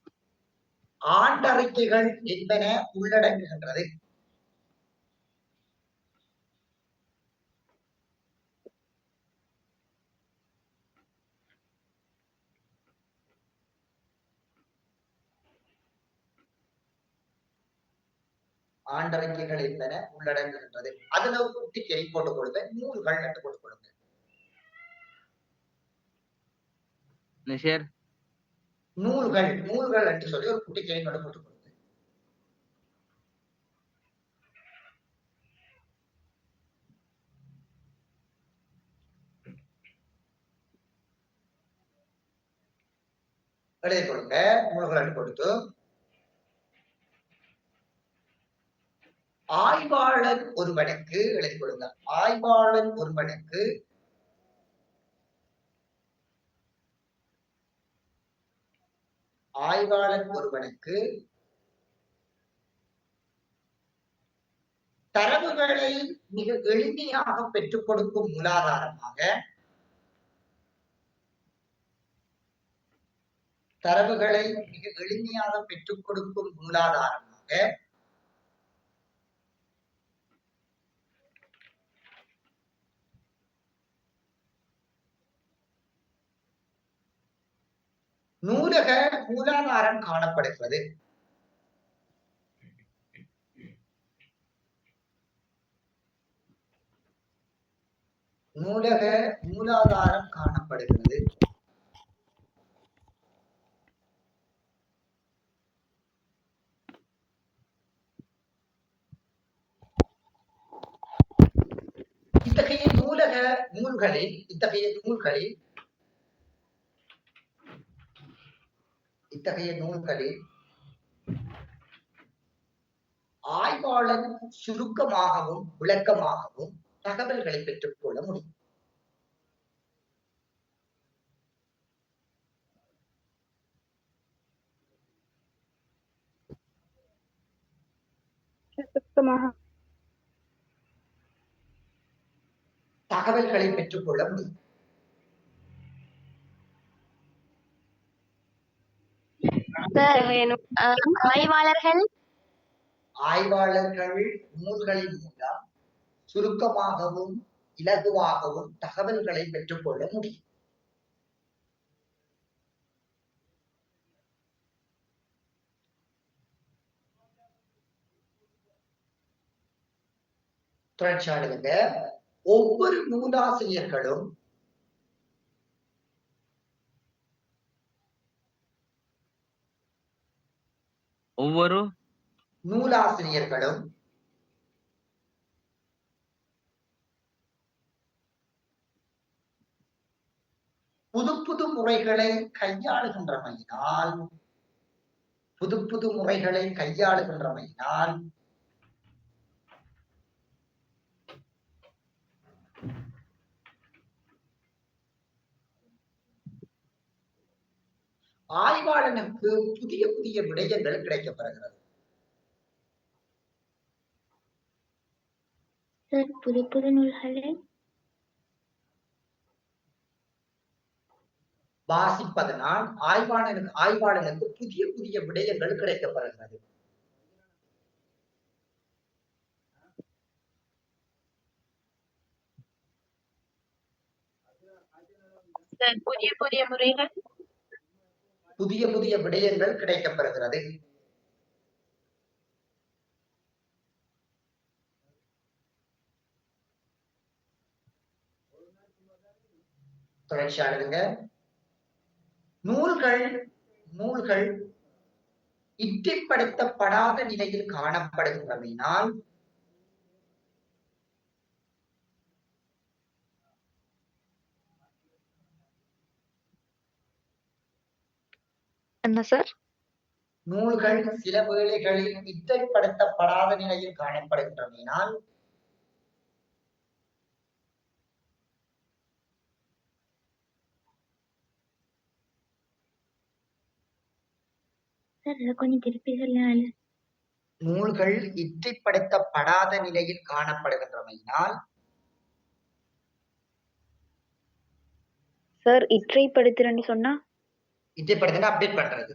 ஆண்டறிக்கைகள் என்பன உள்ளடங்குகின்றது. ஆண்டறிக்கைகள் என்பன உள்ளடங்குகின்றது. அதுல ஒரு குட்டிக்கை போட்டுக் கொடுங்க, நூல்கள் என்று போட்டுக் கொடுங்க. நூல்கள் நூல்கள் என்று சொல்லி ஒரு குட்டிக்கை போட்டுக் கொடுங்க. எழுதி கொடுங்க, நூல்கள் என்று கொடுத்து ஆய்வாளர் ஒருவனுக்கு எழுதி கொடுங்க. ஆய்வாளர் ஒருவனுக்கு தரவுகளை மிக எளிமையாக பெற்றுக் கொடுக்கும் மூலாதாரமாக நூலக மூலாதாரம் காணப்படுகிறது. நூலக மூலாதாரம் காணப்படுகிறது. இத்தகைய நூல்களில் ஆய்வாளர் சுருக்கமாகவும் விளக்கமாகவும் தகவல்களை பெற்றுக் கொள்ள முடியும். தகவல்களை பெற்றுக் கொள்ள முடியும். ஆய்வாளர்கள் நூல்களின் மூலம் சுருக்கமாகவும் இலகுவாகவும் தகவல்களை பெற்றுக் கொள்ள முடியும். தொடர்ச்சியாளருங்க ஒவ்வொரு நூலாசிரியர்களும் நூலாசிரியர்களும் புது புது முறைகளை கையாளுகின்றமையினால் ஆய்வாளனுக்கு புதிய புதிய விடயங்கள் கிடைக்கப்பெறுகிறது. சார் புது புது நூல்களை வாசிப்பதனால் ஆய்வாளனுக்கு புதிய புதிய விடயங்கள் கிடைக்கப்பெறுகிறது. புதிய புதிய முறைகள் புதிய புதிய விடயங்கள் கிடைக்கப்பெறுகிறது. தொடர்ச்சியாளுங்க. நூல்கள் இற்றைப்படுத்தப்படாத நிலையில் காணப்படுகின்றமையினால் என்ன சார்? நூல்கள் சில வேளைகளில் இற்றைப்படுத்தப்படாத நிலையில் காணப்படுகின்றமையினால் கொஞ்சம் திருப்பி சொல்லுங்க. நூல்கள் இற்றைப்படுத்தப்படாத நிலையில் காணப்படுகின்றமையினால் சார் இற்றைப்படுத்துறேன்னு சொன்னா இற்றைப்படுத்தினா அப்டேட் பண்றது.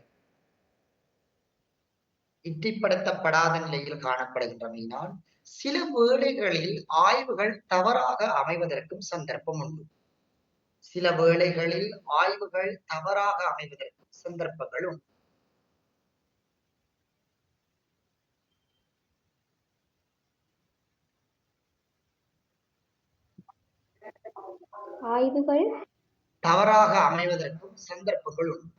இற்றைப்படுத்தப்படாத நிலையில் காணப்படுகின்றமையினால் சில வேளைகளில் ஆய்வுகள் தவறாக அமைவதற்கும் சந்தர்ப்பம் உண்டு. சில வேளைகளில் ஆய்வுகள் தவறாக அமைவதற்கும் சந்தர்ப்பங்கள் உண்டு. ஆய்வுகள் தவறாக அமைவதற்கும் சந்தர்ப்பங்கள் உண்டு.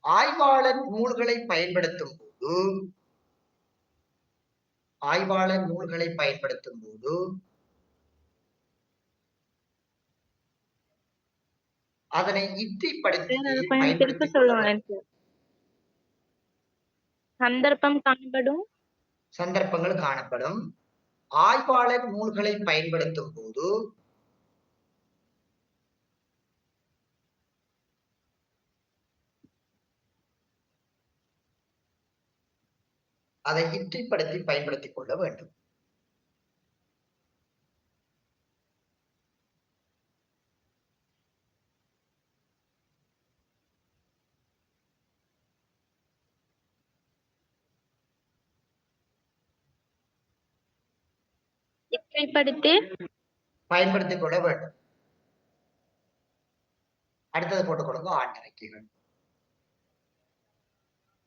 ஆய்வாளர் நூல்களை பயன்படுத்தும் போது அதனை இற்றைப்படுத்தி பயன்படுத்திக் கொள்ள வேண்டும். சந்தர்ப்பங்கள் காணப்படும். ஆய்வாளர் நூல்களை பயன்படுத்தும் போது அதை இற்றைப்படுத்தி பயன்படுத்திக் கொள்ள வேண்டும். பயன்படுத்திக் கொள்ள வேண்டும். அடுத்தது போட்டுக்கொள்ளுங்க ஆண்டறிக்கைகள்.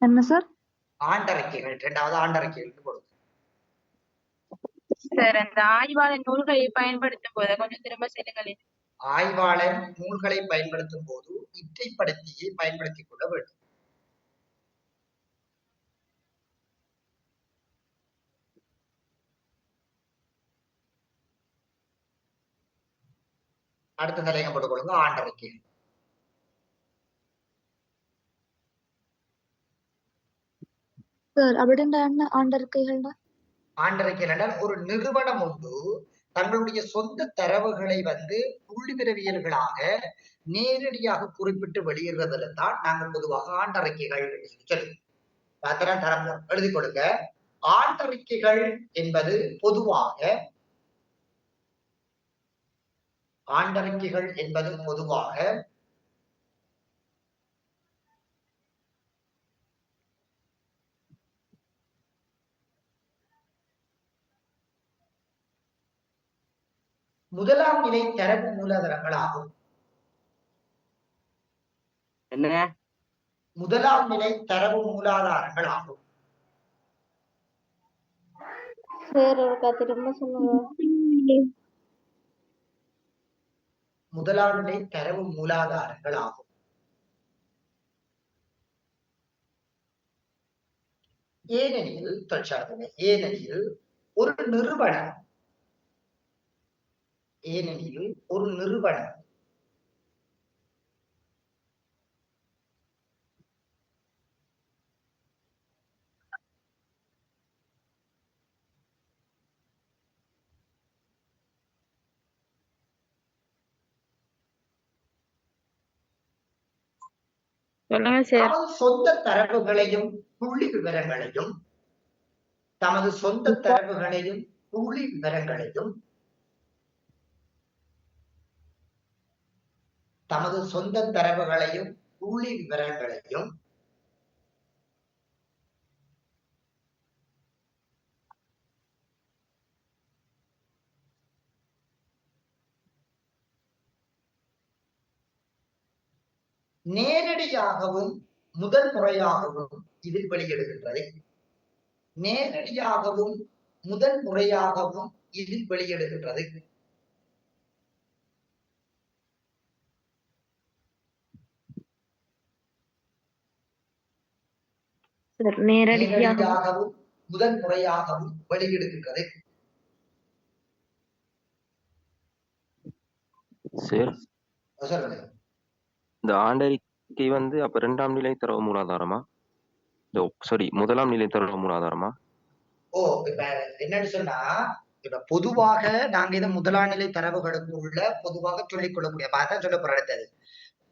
என்ன சார்? ஆண்டறிக்கைகள் இரண்டாவது ஆண்டறிக்கைகள் கொடுங்க. சார் அந்த ஆய்வாளர் நூல்களை பயன்படுத்தும் போது கொஞ்சம் திரும்ப சொல்லுங்களேன். ஆய்வாளர் நூல்களை பயன்படுத்தும் போது இற்றைப்படுத்தியை பயன்படுத்திக் கொள்ள வேண்டும். அடுத்த தலைங்க போட்டுக்கொள்ளுங்க ஆண்டறிக்கைகள். சார் அப்படின்னா ஆண்டறிக்கைகள் என்றால் ஒரு நிறுவனம் ஒன்று தங்களுடைய சொந்த தரவுகளை புள்ளி விரவியல்களாக நேரடியாக குறிப்பிட்டு வெளியிடுறதுல தான் நாங்கள் பொதுவாக ஆண்டறிக்கைகள் சொல்லுவோம். எழுதி கொடுங்க. ஆண்டறிக்கைகள் என்பது பொதுவாக முதலாம் நிலை தரவு மூலாதாரங்கள் ஆகும். என்ன? முதலாம் நிலை தரவு மூலாதாரங்கள் ஆகும். திரும்ப சொல்லுங்க. முதலாம் நிலை தரவு மூலாதாரங்கள் ஆகும். ஏனெனில் ஏனெனில் ஒரு நிறுவனம் சொல்லுங்க சார். தமது சொந்த தரவுகளையும் புள்ளி விவரங்களையும் நேரடியாகவும் முதல் முறையாகவும் இதில் வெளியிடுகின்றது. நேரடியாகவும் முதல் முறையாகவும் வெளியிடுகின்றது. சார் சொல்லுங்க. இந்த ஆண்டறிக்கை வந்து அப்ப 2ஆம் நிலை தரவு மூலாதாரமா? சாரி, முதலாம் நிலை தரவு மூலாதாரமா? இப்ப என்னன்னு சொன்னா, இப்ப பொதுவாக நாங்க இதை முதலாம் நிலை தரவுகளுக்குள்ள பொதுவாக சொல்லிக் கொள்ளக்கூடிய பார்த்தா சொல்ல போற அடுத்தது.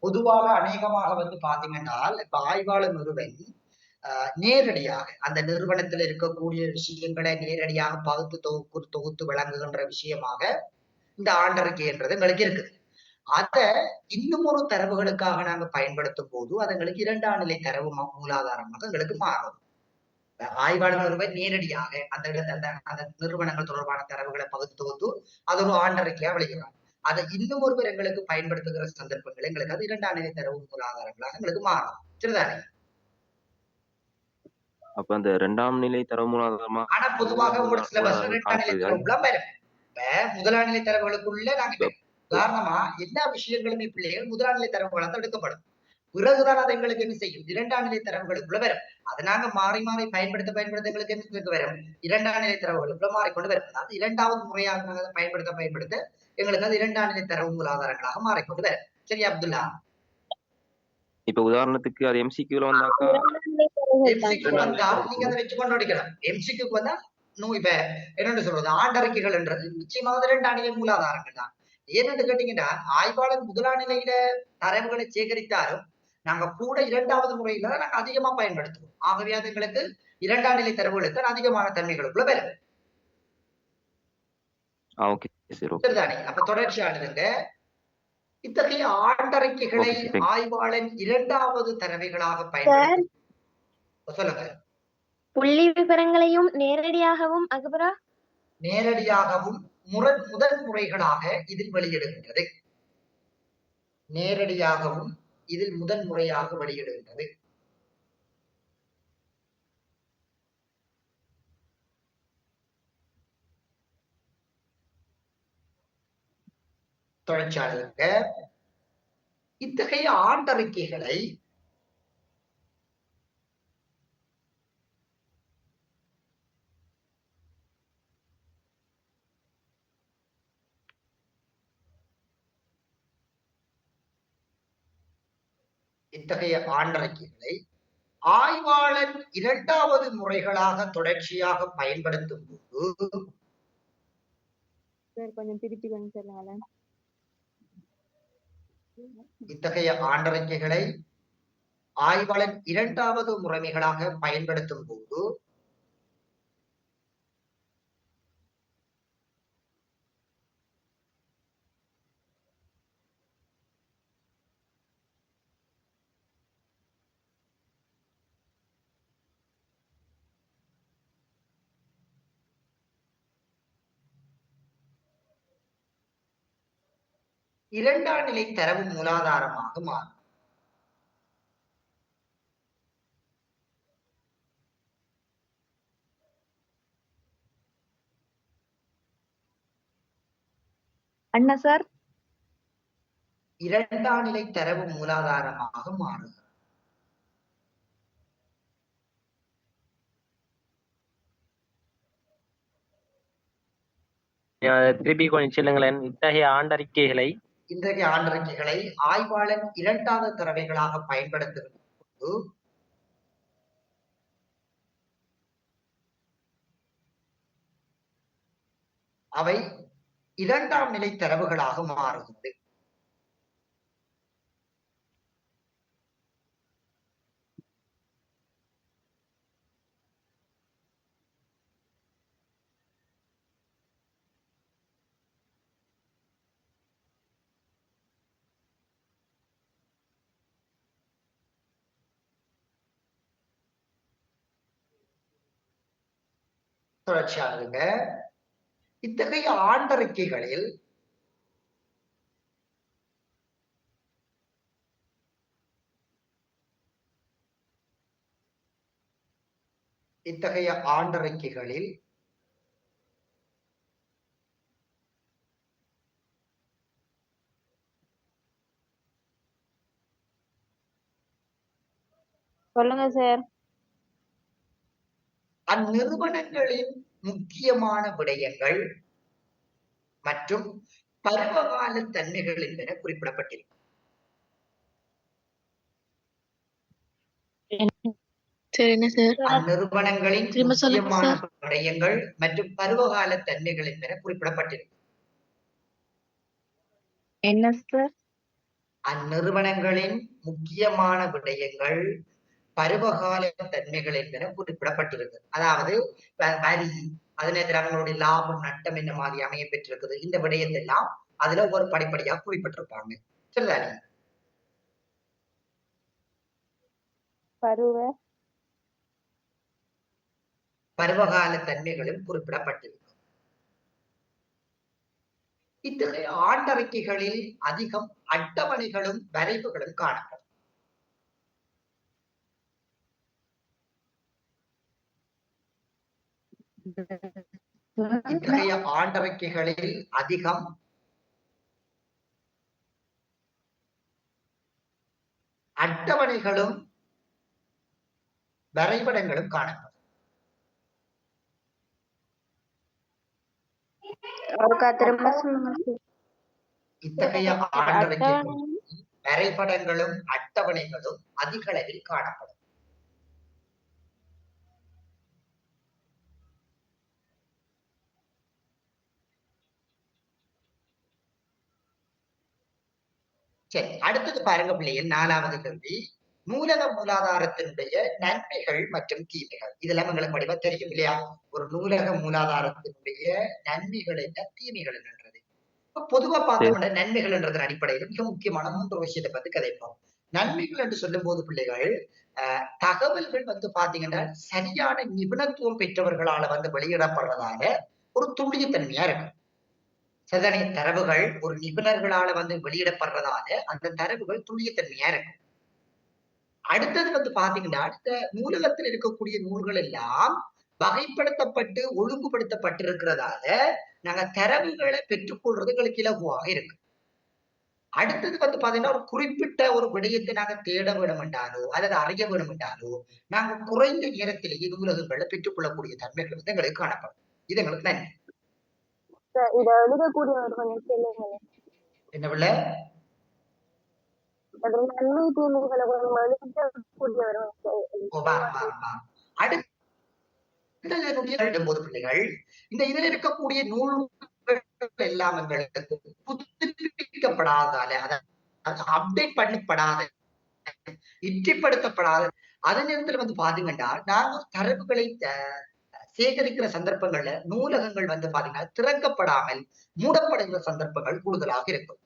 பொதுவாக அநேகமாக வந்து பாத்தீங்கன்னா, இப்ப ஆய்வாளர் ஒருவன் நேரடியாக அந்த நிறுவனத்தில் இருக்கக்கூடிய விஷயங்களை நேரடியாக பகுத்து தொகுத்து வழங்குகின்ற விஷயமாக இந்த ஆண்டறிக்கை என்றது எங்களுக்கு இருக்குது. அத இன்னும் ஒரு தரவுகளுக்காக நாங்க பயன்படுத்தும் போது அது எங்களுக்கு 2ஆம் நிலை தரவு மூலாதாரமாக எங்களுக்கு மாறும். ஆய்வாளர் ஒருவர் நேரடியாக அந்த நிறுவனங்கள் தொடர்பான தரவுகளை பகுத்து தொகுத்து அது ஒரு ஆண்டறிக்கையா விளைகிறார். அதை இன்னும் ஒருவர் எங்களுக்கு பயன்படுத்துகிற சந்தர்ப்பங்கள் எங்களுக்கு அது 2ஆம் நிலை தரவு மூலாதாரங்களாக எங்களுக்கு மாறும். சரிதானே? அப்ப அந்த 2ஆம் நிலை தரவு மூலாதாரமா? ஆனா பொதுவாக உங்களோட சிலபஸ் 2ஆம் நிலை தரவுலாம் வரும். இப்ப முதலாம் நிலை தரவுகளுக்குள்ள நாங்க உதாரணமா எல்லா விஷயங்களுமே பிள்ளைகள் முதலாம் நிலை தரவுகளால் எடுக்கப்படும். பிறகுதான் அது எங்களுக்கு என்ன செய்யும்? 2ஆம் நிலை தரவுகளுக்குள்ள வரும். அதை நாங்க மாறி மாறி பயன்படுத்த எங்களுக்கு என்ன வரும்? 2ஆம் நிலை தரவுகளுக்குள்ள மாறிக்கொண்டு வரும். அதாவது 2வது முறையாக நாங்கள் பயன்படுத்த எங்களுக்கு அது 2ஆம் நிலை தரவு மூலாதாரங்களாக மாறிக்கொண்டு வரும். சரியா அப்துல்லா? இப்ப உதாரணத்துக்கு அது எம்சிக்யூல வந்தாக்கா எம்சிக்யூ வந்தா நீங்க அதை வச்சு கொண்டு அடிக்கலாம். எம்சிக்யூக்கு வந்தா இப்ப என்னன்னு சொல்றது, ஆண்டறிக்கைகள் என்றது நிச்சயமாக 2ஆம் நிலை மூலாதாரங்கள் தான். ஏன்னு கேட்டீங்கன்னா, ஆய்வாளர் முதலாம் நிலையில தரவுகளை சேகரித்தாலும் நாங்க கூட 2வது முறையில நாங்க அதிகமா பயன்படுத்துவோம். ஆகவே அது எங்களுக்கு 2ஆம் நிலை தரவுகளுக்கு அதிகமான தன்மைகளுக்குள்ள வரும். சரிதானே? அப்ப தொடர்ச்சியானதுங்க. இத்தகைய ஆண்டறிக்கைகளை ஆய்வாளன் 2வது தரவைகளாக பயன்படுத்தி சொல்லுங்க. புள்ளி விவரங்களையும் நேரடியாகவும் முதல் முறைகளாக இதில் வெளியிடுகின்றது. தொடர்ச்சியாளருங்க. இத்தகைய ஆண்டறிக்கைகளை ஆய்வாளன் 2வது முறைகளாக தொடர்ச்சியாக பயன்படுத்தும் போது இத்தகைய ஆண்டறிக்கைகளை ஆய்வாளன் 2வது முறைகளாக பயன்படுத்தும் போது இரண்டாம் நிலை தரவு மூலாதாரமாக மாறும். அண்ணா சார் இரண்டாம் நிலை தரவு மூலாதாரமாக மாறுகிறது. திருப்பி கொஞ்சம் சொல்லுங்களேன். இத்தகைய ஆண்டறிக்கைகளை ஆய்வாளர் இரண்டாவது தரவைகளாக பயன்படுத்தும் போது அவை இரண்டாம் நிலை தரவுகளாக மாறுகிறது. தொடர்ச்சியாக இத்தகைய ஆண்டறிக்கைகளில் சொல்லுங்க சார். அந்நிறுவனங்களின் முக்கியமான விடயங்கள் மற்றும் பருவகால தன்மைகள் என்பன குறிப்பிடப்பட்டிருக்கும். அந்நிறுவனங்களின் முக்கியமான விடயங்கள் மற்றும் பருவகால தன்மைகள் என்பன குறிப்பிடப்பட்டிருக்கும். என்ன சார்? அந்நிறுவனங்களின் முக்கியமான விடயங்கள் பருவகால தன்மைகள் என்பன குறிப்பிடப்பட்டிருக்கு. அதாவது வரி, அதே நேரத்தில் அவங்களுடைய லாபம் நட்டம் என்ன மாதிரி அமைய பெற்றிருக்குது, இந்த விடயத்தெல்லாம் அதுல ஒரு படிப்படியா குறிப்பிட்டிருப்பாங்க. சரிதானே? பருவகால தன்மைகளும் குறிப்பிடப்பட்டிருக்கு. இத்தகைய ஆண்டறிக்கைகளில் அதிகம் அட்டவணைகளும் வரைவுகளும் காணப்படும். இத்தகைய ஆண்டறிக்கைகளில் அதிகம் அட்டவணைகளும் வரைபடங்களும் காணப்படும். இத்தகைய ஆண்டறிக்கைகளில் வரைபடங்களும் அட்டவணைகளும் அதிக அளவில் காணப்படும். சரி, அடுத்தது பாருங்க பிள்ளைகள், 4வது கேள்வி. நூலக மூலாதாரத்தினுடைய நன்மைகள் மற்றும் தீமைகள். இதெல்லாம் எங்களுக்கு படிவா தெரியும் இல்லையா? ஒரு நூலக மூலாதாரத்தினுடைய நன்மைகள் என்ன, தீமைகள் என்னன்றது. பொதுவா பார்த்தோம்னா நன்மைகள் என்றதன் அடிப்படையில் மிக முக்கியமான 3 விஷயத்தை பத்தி கதைப்போம். நன்மைகள் என்று சொல்லும் போது பிள்ளைகள் தகவல்கள் பாத்தீங்கன்னா சரியான நிபுணத்துவம் பெற்றவர்களால வெளியிடப்படுறதால ஒரு துல்லியத்தன்மையா இருக்கும். சரிதானே? தரவுகள் ஒரு நிபுணர்களால வெளியிடப்படுறதால அந்த தரவுகள் துல்லியத்தன்மையா இருக்கும். அடுத்தது பாத்தீங்கன்னா அடுத்த நூலகத்தில் இருக்கக்கூடிய நூல்கள் எல்லாம் வகைப்படுத்தப்பட்டு ஒழுங்குபடுத்தப்பட்டிருக்கிறதால நாங்க தரவுகளை பெற்றுக்கொள்றது எங்களுக்கு இலகுவாக இருக்கு. அடுத்தது பாத்தீங்கன்னா ஒரு குறிப்பிட்ட ஒரு விடயத்தை நாங்க தேட வேண்டும் என்றாலோ அல்லது அறிய வேண்டும் என்றாலோ நாங்க குறைந்த நேரத்திலேயே நூலகங்களை பெற்றுக்கொள்ளக்கூடிய தன்மைகள் எங்களுக்கு காணப்படும். இது எங்களுக்கு நன்மை. என்ன பிள்ளை? அடுத்த பிள்ளைகள் இந்த இதுல இருக்கக்கூடிய நூல்கள் எல்லாம் எங்களுக்கு புதுப்பிக்கப்படாதால அப்டேட் பண்ணப்படாத இற்றிப்படுத்தப்படாத அதே நேரத்துல பாத்தீங்கன்னா நாங்க தரவுகளை சேகரிக்கிற சந்தர்ப்பங்கள்ல நூலகங்கள் பாத்தீங்கன்னா திறக்கப்படாமல் மூடப்படுகிற சந்தர்ப்பங்கள் கூடுதலாக இருக்கும்.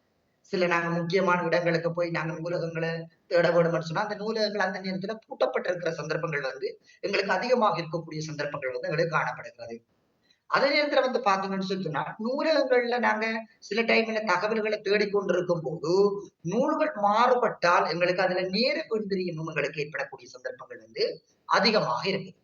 சில நாங்க முக்கியமான இடங்களுக்கு போய் நாங்க நூலகங்களை தேட வேணும்னு சொன்னா அந்த நூலகங்கள் அந்த நேரத்துல பூட்டப்பட்டிருக்கிற சந்தர்ப்பங்கள் எங்களுக்கு அதிகமாக இருக்கக்கூடிய சந்தர்ப்பங்கள் எங்களுக்கு காணப்படுகிறது. அதே நேரத்துல பாத்தீங்கன்னு சொன்னா நூலகங்கள்ல நாங்க சில டைம்ல தகவல்களை தேடிக்கொண்டிருக்கும் போது நூல்கள் மாறுபட்டால் எங்களுக்கு அதுல நேர பெரிய நூல்களுக்கு ஏற்படக்கூடிய சந்தர்ப்பங்கள் அதிகமாக இருக்குது.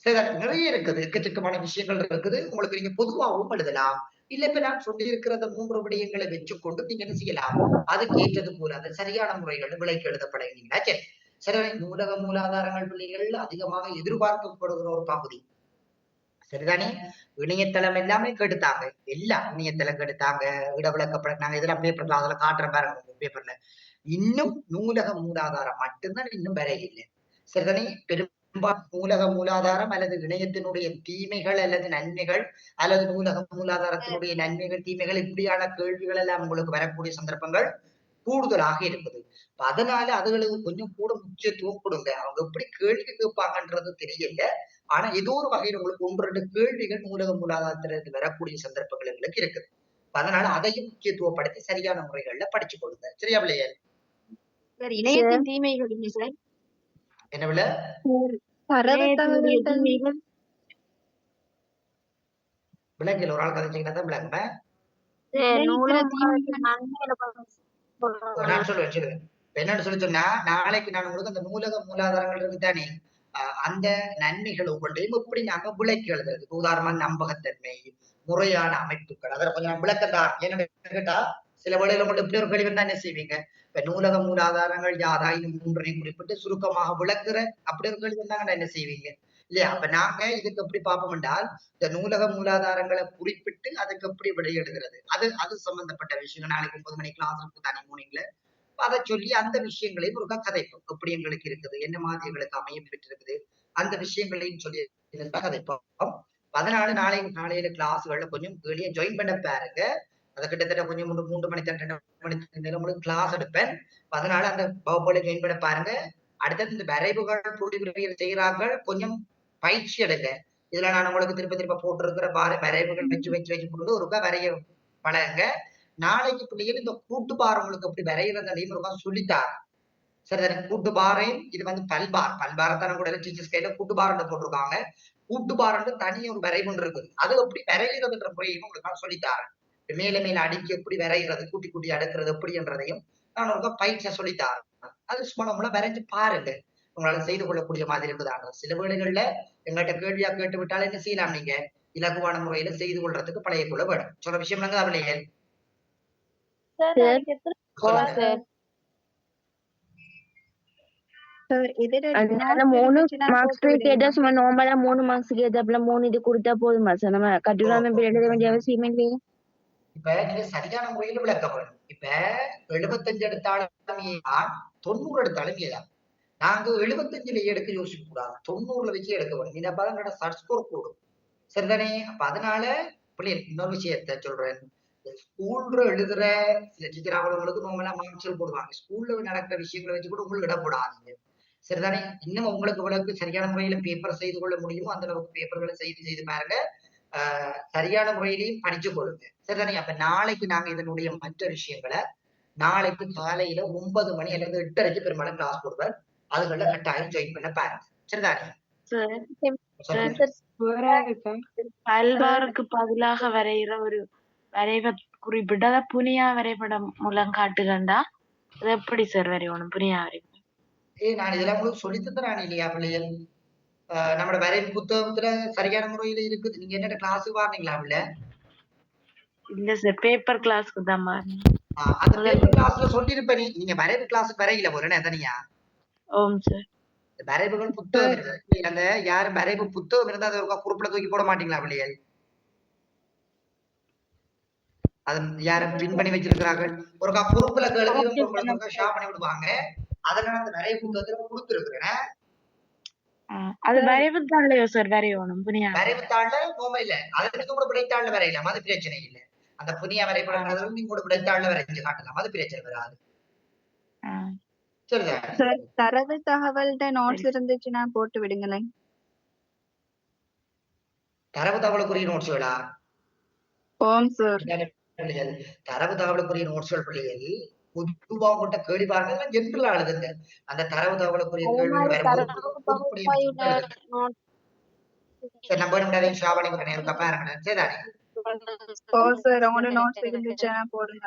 சரி, நிறைய இருக்குது, எக்கச்சக்கமான விஷயங்கள் இருக்குது. உங்களுக்கு நீங்க பொதுவாகவும் எழுதலாம், இல்ல இப்ப நான் சொல்லி இருக்கிற 3 விடயங்களை வச்சுக்கொண்டு நீங்க என்ன செய்யலாம், அதுக்கு ஏற்றது போல அது சரியான முறைகள் விலைக்கு எழுதப்படுகிறீங்களா? சரி சரி, நூலக மூலாதாரங்கள் பிள்ளைகள் அதிகமாக எதிர்பார்க்கப்படுகிற ஒரு பகுதி. சரிதானே? இணையதளம் எல்லாமே கெடுத்தாங்க. எல்லாம் இணையதளம் கெடுத்தாங்க, நாங்க இதெல்லாம் பேப்பர்ல அதுல காட்டுற பாருங்க பேப்பர்ல. இன்னும் நூலக மூலாதாரம் மட்டும்தான் இன்னும் வர இல்லை. சரிதானே? நூலக மூலாதாரம் அல்லது இணையத்தினுடைய தீமைகள் அல்லது நன்மைகள் அல்லது நூலக மூலாதாரத்தினுடைய நன்மைகள் தீமைகள் இப்படியான கேள்விகள் எல்லாம் உங்களுக்கு வரக்கூடிய சந்தர்ப்பங்கள் கூடுதலாக இருக்குது. அதனால அதுகளுக்கு கொஞ்சம் கூட முக்கியத்துவம் கொடுங்க. அவங்க எப்படி கேள்வி கேட்பாங்கன்றது தெரியல. ஆனா ஏதோ ஒரு வகையில் உங்களுக்கு 1, 2 கேள்விகள் நூலக மூலாதாரத்திலிருந்து வரக்கூடிய சந்தர்ப்பங்கள் எங்களுக்கு இருக்குது. அதனால அதையும் முக்கியத்துவப்படுத்தி சரியான முறைகள்ல படிச்சு கொடுங்க. சரியா பிள்ளையா? இணையத்தின் தீமைகள் என்ன சார்? என்ன விட இணையத்தினுடைய தீமைகள் விளங்கல. ஒரு ஆள் கதைச்சீங்கன்னா தான் விளங்குமே. நான் சொல்லுவேன். என்னன்னு சொல்லிச்சோன்னா, நாளைக்கு நான் உங்களுக்கு அந்த நூலக மூலாதாரங்கள் இருக்குதானே, அந்த நன்மைகள் ஒவ்வொன்றையும் எப்படி நாங்க விளக்கி எழுதுறது. உதாரணமா நம்பகத்தன்மை, முறையான அமைப்புகள், அதில் கொஞ்சம் நான் விளக்கத்தான். ஏன்னு கேட்டா சில வேளையில உங்களுக்கு இப்படி ஒரு கேள்வி என்ன செய்வீங்க, இப்ப நூலக மூலாதாரங்கள் யாராயும் 3ஐயும் குறிப்பிட்டு சுருக்கமாக விளக்குற அப்படி ஒரு கேள்வி இருந்தாங்கன்னா என்ன செய்வீங்க இல்லையா? அப்ப நாங்க இதுக்கு எப்படி பார்ப்போம் என்றால், இந்த நூலக மூலாதாரங்களை குறிப்பிட்டு அதுக்கு எப்படி விடையெடுக்கிறது, அது சம்பந்தப்பட்ட விஷயங்கள். நாளைக்கு 9 மணிக்கு கிளாஸ் இருக்கு தானே மார்னிங்ல, அதை சொல்லி அந்த விஷயங்களையும் ஒரு கதைப்போம். எப்படி எங்களுக்கு இருக்குது, என்ன மாதிரி எங்களுக்கு அமைய பெற்றிருக்குது, அந்த விஷயங்களையும் சொல்லி கதைப்போம். அதனால நாளைக்கு காலையில கிளாஸ்கள்ல கொஞ்சம் வெளியே ஜாயின் பண்ண பாருங்க. அதை கிட்டத்தட்ட கொஞ்சம் 3 மணி 2 மணி உங்களுக்கு கிளாஸ் எடுப்பேன். அதனால அந்த வகுப்புல ஜாயின் பண்ண பாருங்க. அடுத்தது இந்த வரைவுகள் புள்ளிவியல் செய்கிறாங்க, கொஞ்சம் பயிற்சி எடுங்க. இதுல நான் உங்களுக்கு திருப்ப போட்டிருக்கிற வரைவுகள் வச்சு கொண்டு ஒரு வரைய பழகுங்க. நாளைக்கு பிள்ளைகள் இந்த கூட்டு பார் உங்களுக்கு எப்படி வரைகிறதையும் ஒரு சொல்லித்தார். சரிதானே? கூட்டு பாரையும் இது வந்து பல்பாரத்தான கூட டீச்சர்ஸ் கையில கூட்டு பாரண்டு போட்டிருக்காங்க. கூட்டு பாரண்டு தனி ஒரு வரைவு இருக்குது. அது எப்படி வரைகிறதுன்ற முறையும் உங்களுக்கு நான் சொல்லித்தாரேன். மேல மேல அடுக்கி எப்படி வரைகிறது, கூட்டி கூட்டி அடுக்கிறது எப்படின்றதையும் நான் ஒரு பயிற்சியை சொல்லித்தாரேன். அது சும்மா நம்மள வரைஞ்சு பாருங்க, உங்களால செய்து கொள்ளக்கூடிய மாதிரி இருக்குதாங்க. சில வேளைகள்ல எங்கள்கிட்ட கேள்வியா கேட்டு விட்டாலும் என்ன செய்யலாம், நீங்க இலகுவான முறையில செய்து கொள்றதுக்கு பழைய கொள்ள வேணும். சொல்ற விஷயம் நாங்க அவளையே அதனால 3 மார்க்ஸ்க்கு கேட்டா சும்மா நார்மலா 3 மார்க்ஸ்க்கு ஏத்தாப்புல 3 இது கொடுத்தா போதுமா சார்? நம்ம கட்டுராம எழுத வேண்டிய அவசியம் இல்லையே. இப்ப நீங்க சரியான முறையில விளக்க வேணும். இப்ப 75 எடுத்தாலும் 90 எடுத்தாலும் ஏதான் நாங்க 75ல எடுக்க யோசிக்க கூடாது, 90ல வச்சு எடுக்க வேணும். இந்த பதங்களோட சர்ஸ்கோர் கூடும். சரிதானே? அப்ப அதனால பிள்ளைகள் இன்னொரு விஷயத்த சொல்றேன். ஸ்கூல்ல எழுதுற சில டீச்சர் அவங்களுக்கு நார்மலா மார்க்ஸ் போடுவாங்க. ஸ்கூல்ல நடக்கிற விஷயங்களை வச்சு கூட உங்களுக்கு இட போடாதீங்க. சரிதானே? இன்னும் உங்களுக்கு சரியான முறையில பேப்பர் செய்து கொள்ள முடியுமோ அந்த அளவுக்கு பேப்பர்களை செய்து பாருங்க. சரியான முறையிலையும் படிச்சு கொள்ளுங்க. சரிதானே? அப்ப நாளைக்கு நாங்க இதனுடைய மற்ற விஷயங்களை நாளைக்கு காலையில 9 மணி அல்லது 8:30 பெரும்பாலும் கிளாஸ் போடுவேன். அதுகளில் கட்டாயம் ஜாயின் பண்ண பாருங்க. சரிதானே? பல்வாருக்கு பதிலாக வரைகிற ஒரு வரைவை குறிப்பிட்ட புனியா வரைபடம் மூலம் காட்டுகண்டா அது எப்படி சார் வரையணும்? புனியா வரைபடம் நான் இதெல்லாம் உங்களுக்கு சொல்லி தந்துறான் இல்லையா பிள்ளைகள்? நம்மளோட வரைவு புத்தகத்துல சரியான முறையில இருக்குது. நீங்க என்ன கிளாஸுக்கு வாரீங்களா? இல்ல சார், பேப்பர் கிளாஸ்க்கு தான் அந்த பேப்பர் கிளாஸ்ல சொல்லிருப்பேன். நீங்க வரைவு கிளாஸுக்கு வரையில ஒரு தனியா? ஓம் சார். வரைவுகள் புத்தகம் இருக்கு. அந்த யாரும் வரைவு புத்தகம் இருந்தா அதை ஒரு குறுப்புல தூக்கி போட மாட்டீங்களா பிள்ளைகள்? அது யாரும் பின் பண்ணி வச்சிருக்கிறார்கள். ஒரு குறுப்புல எழுதி உங்களுக்கு ஷேர் பண்ணி விடுவாங்க. அதனால அந்த வரைவு புத்தகத்துல கொடுத்துருக்கிறேன். அது வரைவுத்தாள்லயோ சார் வரையணும்? புனியா வரைவுத்தாள்ல நோம இல்ல, அது நீங்க கூட விடைத்தாள்ல வரையலாம், அது பிரச்சனை இல்லை. அந்த புனியா வரைபடம் நீங்க கூட விடைத்தாள்ல வரைஞ்சு காட்டலாம், அது பிரச்சனை வராது. சார், தரவு தகவல்கிட்ட நோட்ஸ் இருந்துச்சுன்னா போட்டு விடுங்களேன். தரவு தகவலுக்குரிய நோட்ஸ்களா? ஓம் சார். தரவு தகவலுக்குரிய நோட்ஸ்கள் பிள்ளைகள் பொதுவா உங்கள்கிட்ட கேள்வி பாருங்க, ஜென்ரலா எழுதுங்க. அந்த தரவு தகவலுக்குரிய கேள்விகள் சரி, நம்ம அதையும் ஷேர் பண்ணி கொடுங்க. சரிதானே? ஓ சார், உங்களோட நோட்ஸ் இருந்துச்சுன்னா போடுங்க.